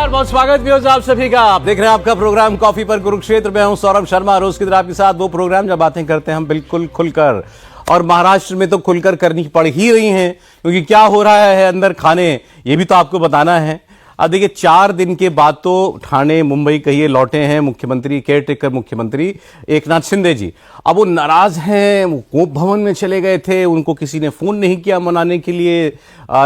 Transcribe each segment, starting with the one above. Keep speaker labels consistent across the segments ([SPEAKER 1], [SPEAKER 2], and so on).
[SPEAKER 1] नमस्कार, बहुत स्वागत भी हो आप सभी का। आप देख रहे हैं आपका प्रोग्राम कॉफी पर कुरुक्षेत्र में। हूं सौरभ शर्मा, रोज की तरह आपके साथ वो प्रोग्राम जब बातें करते हैं हम बिल्कुल खुलकर, और महाराष्ट्र में तो खुलकर करनी पड़ ही रही हैं, क्योंकि क्या हो रहा है अंदर खाने ये भी तो आपको बताना है। अब देखिए, 4 दिन के बाद तो ठाणे मुंबई कहिए लौटे हैं मुख्यमंत्री, केयरटेकर मुख्यमंत्री एकनाथ शिंदे जी। अब वो नाराज हैं, वो कोप भवन में चले गए थे, उनको किसी ने फोन नहीं किया मनाने के लिए,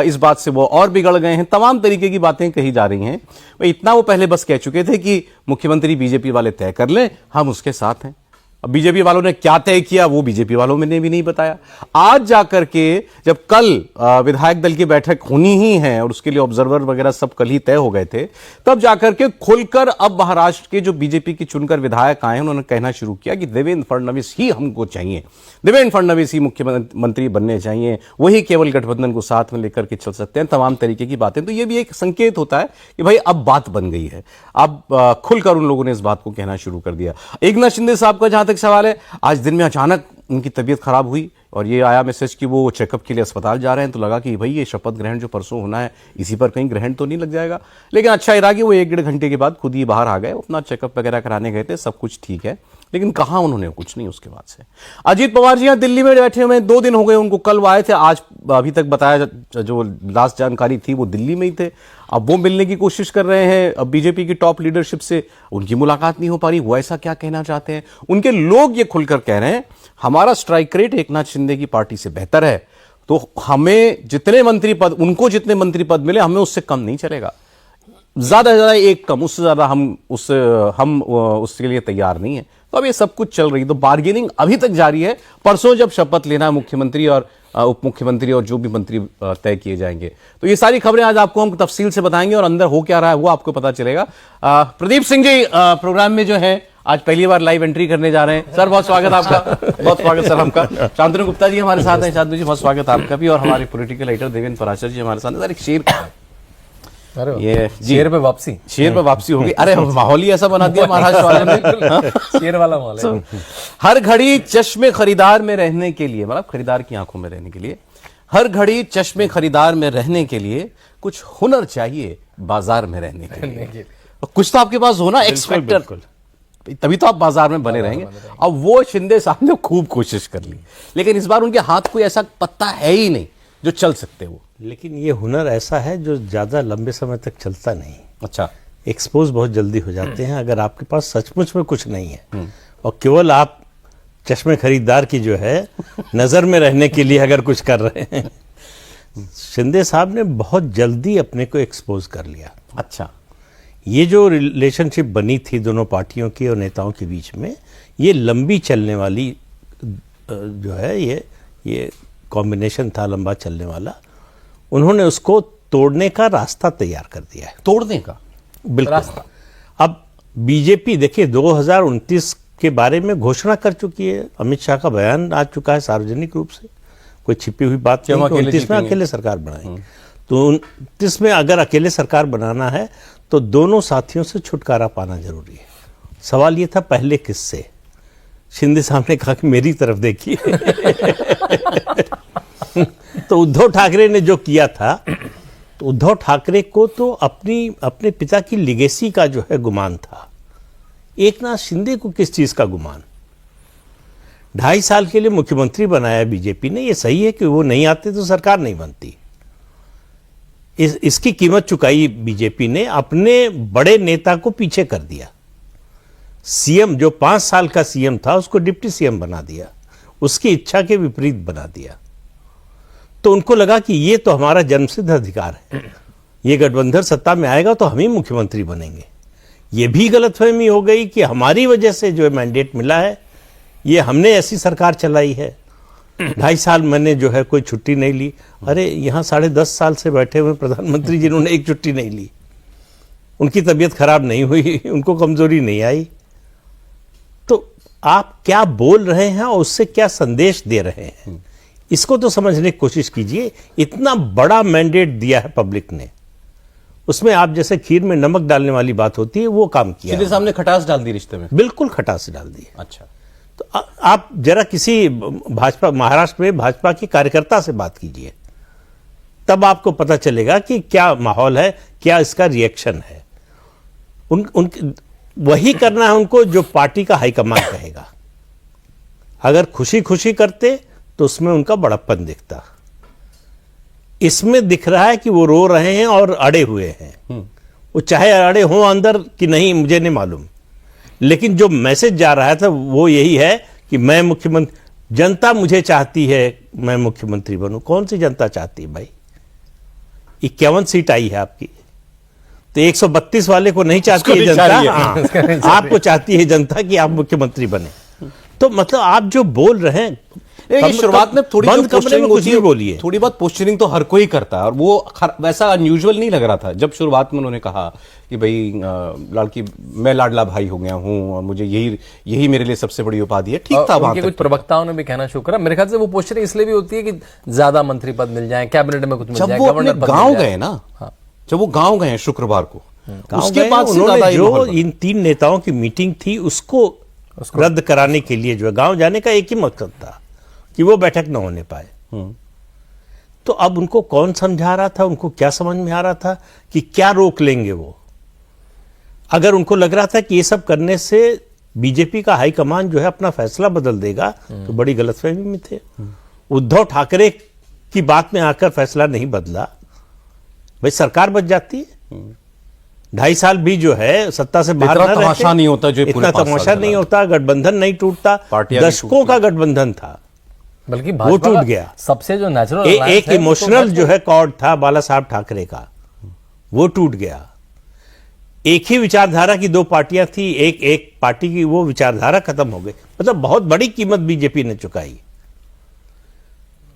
[SPEAKER 1] इस बात से वो और बिगड़ गए हैं। तमाम तरीके की बातें कही जा रही हैं। इतना वो पहले बस कह चुके थे कि मुख्यमंत्री बीजेपी वाले तय कर लें, हम उसके साथ हैं। अब बीजेपी वालों ने क्या तय किया वो बीजेपी वालों ने भी नहीं बताया। आज जाकर के जब कल विधायक दल की बैठक होनी ही है और उसके लिए ऑब्जर्वर वगैरह सब कल ही तय हो गए थे, तब जाकर के खुलकर अब महाराष्ट्र के जो बीजेपी की चुनकर विधायक आए उन्होंने कहना शुरू किया कि देवेंद्र फडणवीस ही हमको चाहिए, देवेंद्र फडणवीस ही मुख्यमंत्री बनने चाहिए, वही केवल गठबंधन को साथ में लेकर के चल सकते हैं, तमाम तरीके की बातें। तो ये भी एक संकेत होता है कि भाई अब बात बन गई है। अब खुलकर उन लोगों ने इस बात को कहना शुरू कर दिया। एकनाथ शिंदे साहब का जहां तक सवाल है, आज दिन में अचानक उनकी तबीयत खराब हुई और ये आया मैसेज कि वो चेकअप के लिए अस्पताल जा रहे हैं। तो लगा कि भाई ये शपथ ग्रहण जो परसों होना है इसी पर कहीं ग्रहण तो नहीं लग जाएगा। लेकिन अच्छा ही रहा कि वो 1-1.5 घंटे के बाद खुद ही बाहर आ गए, अपना चेकअप वगैरह कराने गए थे, सब कुछ ठीक है। लेकिन कहा उन्होंने कुछ नहीं उसके बाद से। अजीत पवार जी यहां दिल्ली में बैठे हुए 2 दिन हो गए उनको, कल वो आए थे, आज अभी तक बताया जो लास्ट जानकारी थी वो दिल्ली में ही थे। अब वो मिलने की कोशिश कर रहे हैं अब बीजेपी की टॉप लीडरशिप से, उनकी मुलाकात नहीं हो पा रही। वो ऐसा क्या कहना चाहते हैं? उनके लोग ये खुलकर कह रहे हैं हमारा स्ट्राइक रेट एकनाथ शिंदे की पार्टी से बेहतर है, तो हमें जितने मंत्री पद, उनको जितने मंत्री पद मिले हमें उससे कम नहीं चलेगा, ज्यादा से ज्यादा एक कम, उससे ज्यादा हम उसके लिए तैयार नहीं है। तो अब ये सब कुछ चल रही, तो बार्गेनिंग अभी तक जारी है। परसों जब शपथ लेना है मुख्यमंत्री और उप मुख्यमंत्री और जो भी मंत्री तय किए जाएंगे, तो ये सारी खबरें आज आपको हम तफसील से बताएंगे और अंदर हो क्या रहा है वो आपको पता चलेगा। प्रदीप सिंह जी प्रोग्राम में जो है आज पहली बार लाइव एंट्री करने जा रहे हैं। सर बहुत स्वागत आपका। बहुत स्वागत सर आपका। शांतनु गुप्ता जी हमारे साथ हैं। शांतनु जी बहुत स्वागत आपका भी, और हमारे पॉलिटिकल एडिटर देवेंद्र पराशर जी हमारे साथ हैं। सर एक शेर, ये शेर पे वापसी होगी। अरे माहौल ही ऐसा बना दिया महाराष्ट्र वाले ने,
[SPEAKER 2] शेर वाला माहौल है।
[SPEAKER 1] हर घड़ी चश्मे खरीदार में रहने के लिए, मतलब खरीदार की आंखों में रहने के लिए, हर घड़ी चश्मे खरीदार में रहने के लिए कुछ हुनर चाहिए बाजार में रहने के लिए। कुछ तो आपके पास हो ना, एक्स फैक्टर, तभी तो आप बाजार में बने रहेंगे। अब वो शिंदे साहब ने खूब कोशिश कर ली, लेकिन इस बार उनके हाथ कोई ऐसा पत्ता है ही नहीं जो चल सकते वो।
[SPEAKER 2] लेकिन ये हुनर ऐसा है जो ज्यादा लंबे समय तक चलता नहीं।
[SPEAKER 1] अच्छा,
[SPEAKER 2] एक्सपोज बहुत जल्दी हो जाते हैं अगर आपके पास सचमुच में कुछ नहीं है और केवल आप चश्मे खरीदार की जो है नजर में रहने के लिए अगर कुछ कर रहे हैं। शिंदे साहब ने बहुत जल्दी अपने को एक्सपोज कर लिया।
[SPEAKER 1] अच्छा,
[SPEAKER 2] ये जो रिलेशनशिप बनी थी दोनों पार्टियों की और नेताओं के बीच में, ये लंबी चलने वाली जो है ये कॉम्बिनेशन था, लंबा चलने वाला। उन्होंने उसको तोड़ने का रास्ता तैयार कर दिया है।
[SPEAKER 1] तोड़ने का
[SPEAKER 2] बिल्कुल
[SPEAKER 1] रास्ता।
[SPEAKER 2] अब बीजेपी देखिए 2029 के बारे में घोषणा कर चुकी है। अमित शाह का बयान आ चुका है सार्वजनिक रूप से, कोई छिपी हुई बात नहीं। 29 में अकेले सरकार बनाएंगे। तो 29 में अगर अकेले सरकार बनाना है तो दोनों साथियों से छुटकारा पाना जरूरी है। सवाल ये था पहले किससे? शिंदे साहब ने कहा कि मेरी तरफ देखिए। तो उद्धव ठाकरे ने जो किया था, तो उद्धव ठाकरे को तो अपने पिता की लिगेसी का जो है गुमान था। एकनाथ शिंदे को किस चीज का गुमान? 2.5 साल के लिए मुख्यमंत्री बनाया बीजेपी ने। ये सही है कि वो नहीं आते तो सरकार नहीं बनती। इसकी कीमत चुकाई बीजेपी ने, अपने बड़े नेता को पीछे कर दिया। सीएम जो 5 साल का सीएम था उसको डिप्टी सीएम बना दिया, उसकी इच्छा के विपरीत बना दिया। तो उनको लगा कि ये तो हमारा जन्मसिद्ध अधिकार है, ये गठबंधन सत्ता में आएगा तो हम ही मुख्यमंत्री बनेंगे। ये भी गलतफहमी हो गई कि हमारी वजह से जो मैंडेट मिला है, ये हमने ऐसी सरकार चलाई है। 2.5 साल मैंने जो है कोई छुट्टी नहीं ली। अरे यहाँ 10.5 साल से बैठे हुए प्रधानमंत्री जिन्होंने एक छुट्टी नहीं ली, उनकी तबीयत खराब नहीं हुई, उनको कमजोरी नहीं आई। तो आप क्या बोल रहे हैं और उससे क्या संदेश दे रहे हैं, इसको तो समझने की कोशिश कीजिए। इतना बड़ा मैंडेट दिया है पब्लिक ने, उसमें आप जैसे खीर में नमक डालने वाली बात होती है वो काम किया।
[SPEAKER 1] शिंदे साहब ने खटास डाल दी रिश्ते में।
[SPEAKER 2] बिल्कुल खटास डाल दी।
[SPEAKER 1] अच्छा,
[SPEAKER 2] तो आप जरा किसी भाजपा, महाराष्ट्र में भाजपा के कार्यकर्ता से बात कीजिए, तब आपको पता चलेगा कि क्या माहौल है, क्या इसका रिएक्शन है। वही करना है उनको जो पार्टी का हाईकमान कहेगा। अगर खुशी खुशी करते तो उसमें उनका बड़प्पन दिखता। इसमें दिख रहा है कि वो रो रहे हैं और अड़े हुए हैं। वो चाहे अड़े हों अंदर कि नहीं मुझे नहीं मालूम, लेकिन जो मैसेज जा रहा था वो यही है कि मैं मुख्यमंत्री, जनता मुझे चाहती है मैं मुख्यमंत्री बनूं। कौन सी जनता चाहती है भाई? 51 सीट आई है आपकी, तो 132 वाले को नहीं चाहती है जनता। हाँ, आपको चाहती है जनता कि आप मुख्यमंत्री बने। तो मतलब आप जो बोल रहे हैं,
[SPEAKER 1] शुरुआत में थोड़ी
[SPEAKER 2] बंद कमरे में कुछ भी बोलिए,
[SPEAKER 1] थोड़ी बहुत पोस्चरिंग तो हर कोई करता है, और वो वैसा अनयूजुअल नहीं लग रहा था जब शुरुआत में उन्होंने कहा कि भाई लड़की मैं लाडला भाई हो गया हूं और मुझे यही मेरे लिए सबसे बड़ी उपाधि है। ठीक था। वहां
[SPEAKER 3] कुछ प्रवक्ताओं ने भी कहना शुरू करा। मेरे ख्याल से वो पोस्चरिंग इसलिए भी होती है कि ज्यादा मंत्री पद मिल जाए, कैबिनेट में कुछ मिल जाए,
[SPEAKER 1] गवर्नर गांव गए ना। जब वो गांव गए शुक्रवार को, उसके बाद
[SPEAKER 2] उन्होंने जो इन 3 नेताओं की मीटिंग थी उसको रद्द कराने के लिए जो है गांव जाने का एक ही मकसद था कि वो बैठक न होने पाए। तो अब उनको कौन समझा रहा था, उनको क्या समझ में आ रहा था कि क्या रोक लेंगे वो? अगर उनको लग रहा था कि ये सब करने से बीजेपी का हाईकमान जो है अपना फैसला बदल देगा, तो बड़ी गलतफहमी में थे। उद्धव ठाकरे की बात में आकर फैसला नहीं बदला, भाई सरकार बच जाती है। 2.5 साल भी जो है सत्ता से बाहर
[SPEAKER 1] इतना तमाशा नहीं होता, जो
[SPEAKER 2] इतना तमाशा नहीं होता, गठबंधन नहीं टूटता। दशकों का गठबंधन था,
[SPEAKER 3] बल्कि
[SPEAKER 2] वो टूट गया।
[SPEAKER 3] सबसे जो नेचुरल
[SPEAKER 2] एक इमोशनल जो है कॉर्ड था बाला साहब ठाकरे का, वो टूट गया। एक ही विचारधारा की 2 पार्टियां थी, एक पार्टी की वो विचारधारा खत्म हो गई। मतलब बहुत बड़ी कीमत बीजेपी ने चुकाई।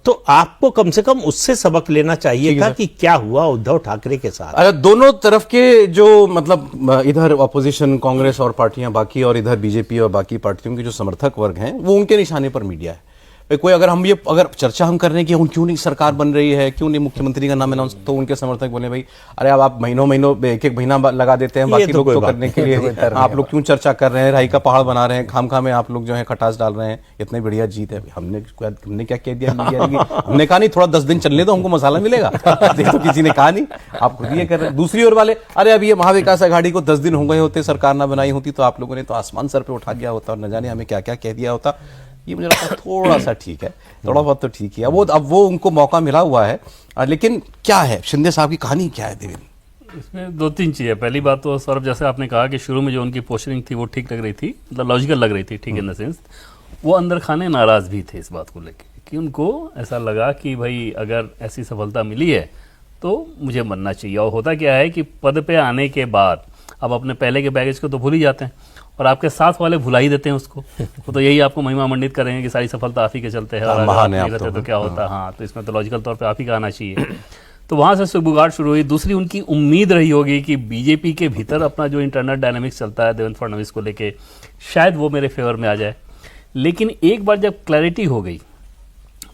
[SPEAKER 2] तो आपको कम से कम उससे सबक लेना चाहिए था कि क्या हुआ उद्धव ठाकरे के साथ।
[SPEAKER 1] दोनों तरफ के जो मतलब इधर अपोजिशन कांग्रेस और पार्टियां बाकी, और इधर बीजेपी और बाकी पार्टियों के जो समर्थक वर्ग हैं, वो उनके निशाने पर मीडिया है। कोई अगर चर्चा हम कर रहे हैं कि क्यों नहीं सरकार बन रही है, क्यों नहीं मुख्यमंत्री का नाम अनाउंस, तो उनके समर्थक बोले भाई अरे अब आप महीनों एक महीना लगा देते हैं बाकी लोग तो करने के लिए, आप लोग क्यों चर्चा कर रहे हैं, राई का पहाड़ बना रहे हैं, खामखा में आप लोग जो है खटास डाल रहे हैं, इतनी बढ़िया जीत है। हमने क्या कह दिया मीडिया ने? हमने कहा नहीं थोड़ा 10 दिन चलने दो, हमको मसाला मिलेगा। तो किसी ने कहा नहीं, आप खुद ये कर रहे हैं। दूसरी ओर वाले अरे अब ये महाविकास आघाड़ी को 10 दिन हो गए होते, सरकार ना बनाई होती तो आप लोगों ने तो आसमान सर पे उठा दिया होता और न जाने हमें क्या क्या कह दिया होता। ये मुझे लगता है थोड़ा सा ठीक है, थोड़ा बहुत तो ठीक है। अब वो उनको मौका मिला हुआ है, लेकिन क्या है शिंदे साहब की कहानी क्या है देवेंद्र?
[SPEAKER 4] इसमें 2-3 चीज़ें। पहली बात तो सौरभ, जैसे आपने कहा कि शुरू में जो उनकी पोस्टरिंग थी वो ठीक लग रही थी, मतलब लॉजिकल लग रही थी, ठीक इन द सेंस वो अंदर खाने नाराज भी थे इस बात को लेकर कि उनको ऐसा लगा कि भाई अगर ऐसी सफलता मिली है तो मुझे बनना चाहिए। और होता क्या है कि पद पे आने के बाद अब अपने पहले के बैगेज को तो भूल ही जाते हैं और आपके साथ वाले भुला ही देते हैं उसको। वो तो यही आपको महिमा मंडित करेंगे कि सारी सफलता आप ही के चलते हैं, और अगर आप नहीं रहते तो क्या होता। हाँ, तो इसमें तो लॉजिकल तौर पे आप ही का आना चाहिए। तो वहाँ से सुगबुगाहट शुरू हुई। दूसरी उनकी उम्मीद रही होगी कि बीजेपी के भीतर अपना जो इंटरनल डायनामिक्स चलता है देवेंद्र फडणवीस को लेके, शायद वो मेरे फेवर में आ जाए। लेकिन एक बार जब क्लैरिटी हो गई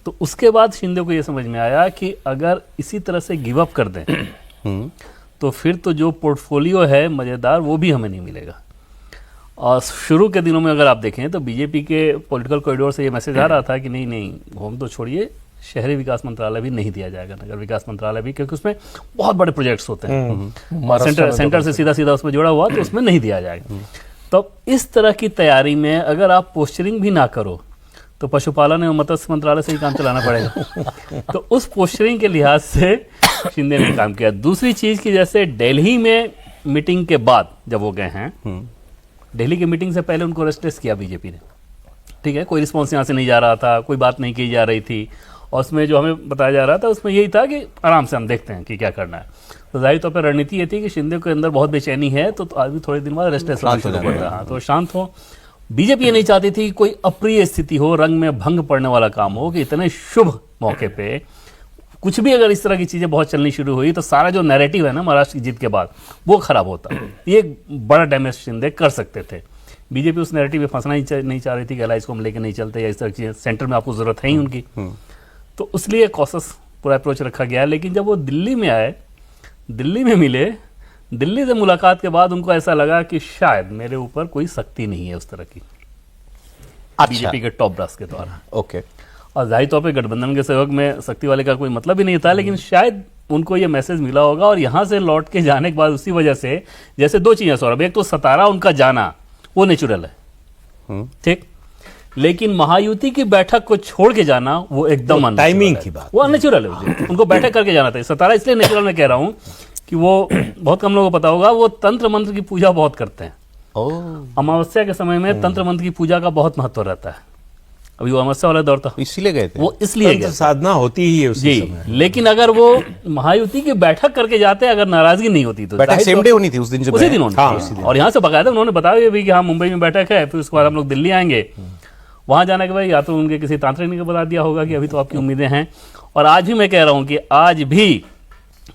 [SPEAKER 4] तो उसके बाद शिंदे को ये समझ में आया कि अगर इसी तरह से गिव अप कर दें तो फिर तो जो पोर्टफोलियो है मज़ेदार वो भी हमें नहीं मिलेगा। और शुरू के दिनों में अगर आप देखें तो बीजेपी के पॉलिटिकल कॉरिडोर से ये मैसेज आ रहा था कि नहीं होम तो छोड़िए, शहरी विकास मंत्रालय भी नहीं दिया जाएगा, नगर विकास मंत्रालय भी, क्योंकि उसमें बहुत बड़े प्रोजेक्ट्स होते हैं, सेंटर से सीधा उसमें जुड़ा हुआ, तो उसमें नहीं दिया जाएगा। तो इस तरह की तैयारी में अगर आप पोस्चरिंग भी ना करो तो पशुपालन एवं मत्स्य मंत्रालय से ही काम चलाना पड़ेगा। तो उस पोस्चरिंग के लिहाज से शिंदे ने काम किया। दूसरी चीज की, जैसे दिल्ली में मीटिंग के बाद जब वो गए हैं, दिल्ली की मीटिंग से पहले उनको रेस्टलेस किया बीजेपी ने, ठीक है, कोई रिस्पॉन्स यहाँ से नहीं जा रहा था, कोई बात नहीं की जा रही थी, और उसमें जो हमें बताया जा रहा था उसमें यही था कि आराम से हम देखते हैं कि क्या करना है। तो जाहिर तौर पर रणनीति ये थी कि शिंदे के अंदर बहुत बेचैनी है, तो आदमी थोड़े दिन बाद रेस्टलेस होना शुरू करता है, तो शांत हो। बीजेपी ये नहीं चाहती थी कोई अप्रिय स्थिति हो, रंग में भंग पड़ने वाला काम हो, कि इतने शुभ मौके पे कुछ भी अगर इस तरह की चीजें बहुत चलनी शुरू हुई तो सारा जो नैरेटिव है ना महाराष्ट्र की जीत के बाद वो खराब होता। ये एक बड़ा डैमेज शिंदे कर सकते थे। बीजेपी उस नैरेटिव में फंसना नहीं चाह रही थी कि अलाइज को हम लेके नहीं चलते, या इस तरह की सेंटर में आपको जरूरत है ही उनकी, तो इसलिए कॉशस पूरा अप्रोच रखा गया। लेकिन जब वो दिल्ली में आए, दिल्ली में मिले, दिल्ली से मुलाकात के बाद उनको ऐसा लगा कि शायद मेरे ऊपर कोई सख्ती नहीं है उस तरह की, बीजेपी के टॉप ब्रास के द्वारा।
[SPEAKER 1] ओके।
[SPEAKER 4] और जाहिर तौर पे गठबंधन के सहयोग में सख्ती वाले का कोई मतलब ही नहीं था, लेकिन शायद उनको ये मैसेज मिला होगा और यहां से लौट के जाने के बाद उसी वजह से, जैसे दो चीजें सौरभ, एक तो सतारा उनका जाना वो नेचुरल है, ठीक, लेकिन महायुति की बैठक को छोड़ के जाना वो एकदम
[SPEAKER 2] तो टाइमिंग की बात,
[SPEAKER 4] वो अननेचुरल है। उनको बैठक करके जाना था। सतारा इसलिए नेचुरल मैं कह रहा हूं कि वो बहुत कम लोगों को पता होगा, वो तंत्र मंत्र की पूजा बहुत करते हैं। अमावस्या के समय में तंत्र मंत्र की पूजा का बहुत महत्व रहता है। अभी वो अमावस्या वाला दौर था,
[SPEAKER 1] इसीलिए गए थे
[SPEAKER 4] वो इसलिए गए थे।
[SPEAKER 2] साधना होती ही है उसी
[SPEAKER 4] जी,
[SPEAKER 2] समय।
[SPEAKER 4] लेकिन अगर वो महायुति की बैठक करके जाते, अगर नाराजगी नहीं होती तो
[SPEAKER 1] बैठक
[SPEAKER 4] जाहिर
[SPEAKER 1] सेम
[SPEAKER 4] तौर-
[SPEAKER 1] डे होनी थी उस दिन जब
[SPEAKER 4] उसी
[SPEAKER 1] गए।
[SPEAKER 4] दिन होनी
[SPEAKER 2] हाँ,
[SPEAKER 4] थी। और यहाँ से बकायदा उन्होंने बताया भी कि हाँ मुंबई में बैठक है, फिर उसके बाद हम लोग दिल्ली आएंगे। वहां जाने के बाद या तो उनके किसी तांत्रिक ने बता दिया होगा कि अभी तो आपकी उम्मीदें हैं। और आज भी मैं कह रहा हूं कि आज भी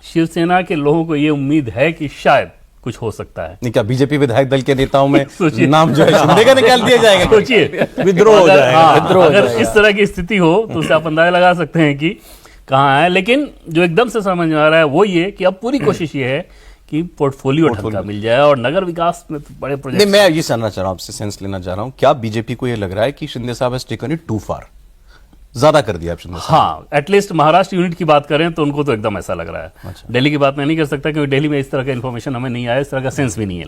[SPEAKER 4] शिवसेना के लोगों को ये उम्मीद है कि शायद कुछ हो सकता है।
[SPEAKER 1] नहीं, क्या बीजेपी विधायक दल के नेताओं में
[SPEAKER 4] सोचिए।
[SPEAKER 1] नाम जो है शिंदे का निकाल दिया जाएगा?
[SPEAKER 4] सोचिए
[SPEAKER 2] विद्रोह हो
[SPEAKER 4] अगर-
[SPEAKER 2] जाएगा।
[SPEAKER 4] हाँ, अगर इस तरह की स्थिति हो तो उससे आप अंदाजा लगा सकते हैं कि कहाँ है। लेकिन जो एकदम से समझ में आ रहा है वो ये कि अब पूरी कोशिश ये है कि पोर्टफोलियो ढंग का मिल जाए और नगर विकास में तो बड़े
[SPEAKER 1] नहीं,
[SPEAKER 4] प्रोजेक्ट।
[SPEAKER 1] मैं ये जानना चाह रहा हूं, आपसे सेंस लेना चाह रहा हूं, क्या बीजेपी को ये लग रहा है कि शिंदे साहब हैज टेकन इट टू फार, ज्यादा कर दिया आप शिंदे साहब?
[SPEAKER 4] हाँ, एटलीस्ट महाराष्ट्र यूनिट की बात करें तो उनको तो एकदम ऐसा लग रहा है। दिल्ली की बात मैं नहीं कर सकता क्योंकि दिल्ली में इस तरह का इन्फॉर्मेशन हमें नहीं आया, इस तरह का सेंस भी नहीं है।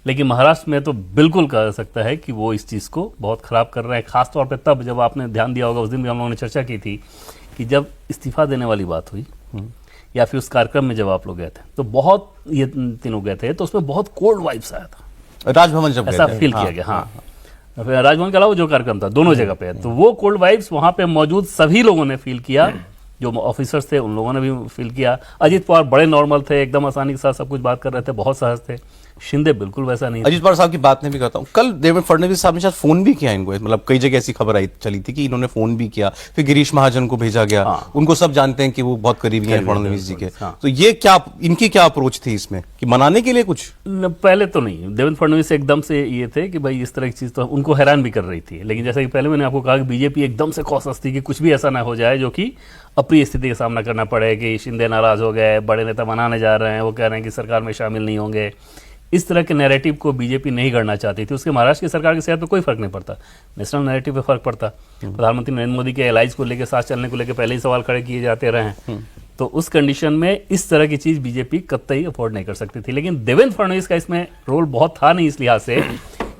[SPEAKER 4] लेकिन महाराष्ट्र में तो बिल्कुल कह सकता है कि वो इस चीज को बहुत खराब कर रहे हैं। खासतौर पर तब जब आपने ध्यान दिया होगा, उस दिन भी हम लोगों ने चर्चा की थी कि जब इस्तीफा देने वाली बात हुई या फिर उस कार्यक्रम में जब आप लोग गए थे तो बहुत, ये तीनों गए थे तो उसमें बहुत कोल्ड वाइब्स आया था,
[SPEAKER 1] राजभवन जब गए
[SPEAKER 4] ऐसा
[SPEAKER 1] थे।
[SPEAKER 4] फील किया गया। हाँ, फिर राजभवन के अलावा जो कार्यक्रम था दोनों जगह पे, तो वो कोल्ड वाइब्स वहां पे मौजूद सभी लोगों ने फील किया, जो ऑफिसर्स थे उन लोगों ने भी फील किया। अजीत पवार बड़े नॉर्मल थे, एकदम आसानी के साथ सब कुछ बात कर रहे थे, बहुत सहज थे। शिंदे बिल्कुल वैसा नहीं था।
[SPEAKER 1] अजीत पवार साहब की बात मैं भी करता हूँ, कल देवेंद्र फडणवीस साहब ने शायद फोन भी किया इनको, मतलब कई जगह ऐसी खबर आई चली थी कि इन्होंने फोन भी किया, फिर गिरीश महाजन को भेजा गया।
[SPEAKER 4] हाँ।
[SPEAKER 1] उनको सब जानते हैं कि वो बहुत करीबी हैं फडणवीस जी के।
[SPEAKER 4] हाँ।
[SPEAKER 1] तो ये क्या, इनकी क्या अप्रोच थी इसमें कि मनाने के लिए कुछ?
[SPEAKER 4] पहले तो नहीं, देवेंद्र फडणवीस एकदम से ये थे कि भाई इस तरह की चीज तो उनको हैरान भी कर रही थी। लेकिन जैसा कि पहले मैंने आपको कहा कि बीजेपी एकदम से कॉशस थी कि कुछ भी ऐसा ना हो जाए जो कि अप्रिय स्थिति का सामना करना पड़े, कि शिंदे नाराज हो गए, बड़े नेता मनाने जा रहे हैं, वो कह रहे हैं कि सरकार में शामिल नहीं होंगे। इस तरह के नैरेटिव को बीजेपी नहीं गढ़ना चाहती थी। उसके महाराष्ट्र की सरकार की सेहत पे कोई फर्क नहीं पड़ता, नेशनल नैरेटिव पे फर्क पड़ता। प्रधानमंत्री नरेंद्र मोदी के एलाइज को लेकर, साथ चलने को लेकर पहले ही सवाल खड़े किए जाते रहे हैं। तो उस कंडीशन में इस तरह की चीज बीजेपी कतई अफोर्ड नहीं कर सकती थी। लेकिन देवेंद्र फडणवीस का इसमें रोल बहुत था नहीं, इस लिहाज से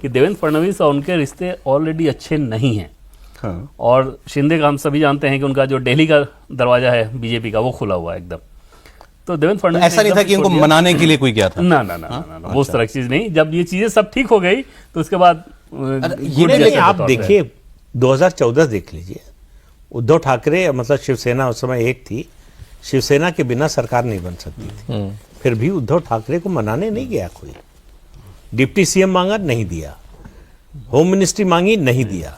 [SPEAKER 4] कि देवेंद्र फडणवीस और उनके रिश्ते ऑलरेडी अच्छे नहीं हैं।
[SPEAKER 1] हाँ।
[SPEAKER 4] और शिंदे का हम सभी जानते हैं कि उनका जो दिल्ली का दरवाजा है बीजेपी का वो खुला हुआ है एकदम। तो देवेंद्र फडणवीस
[SPEAKER 1] ऐसा नहीं था कि इनको मनाने के लिए कोई गया था?
[SPEAKER 4] ना ना ना ना, ना, वो उस तरह की चीज नहीं। जब ये चीजें सब ठीक हो गई तो उसके बाद
[SPEAKER 1] ये
[SPEAKER 2] नहीं,
[SPEAKER 1] जैसे
[SPEAKER 2] आप देखिए 2014 देख लीजिए, उद्धव ठाकरे, मतलब शिवसेना उस समय एक थी, शिवसेना के बिना सरकार नहीं बन सकती थी। फिर भी उद्धव ठाकरे को मनाने नहीं गया कोई। डिप्टी सीएम मांगा, नहीं दिया। होम मिनिस्ट्री मांगी, नहीं दिया।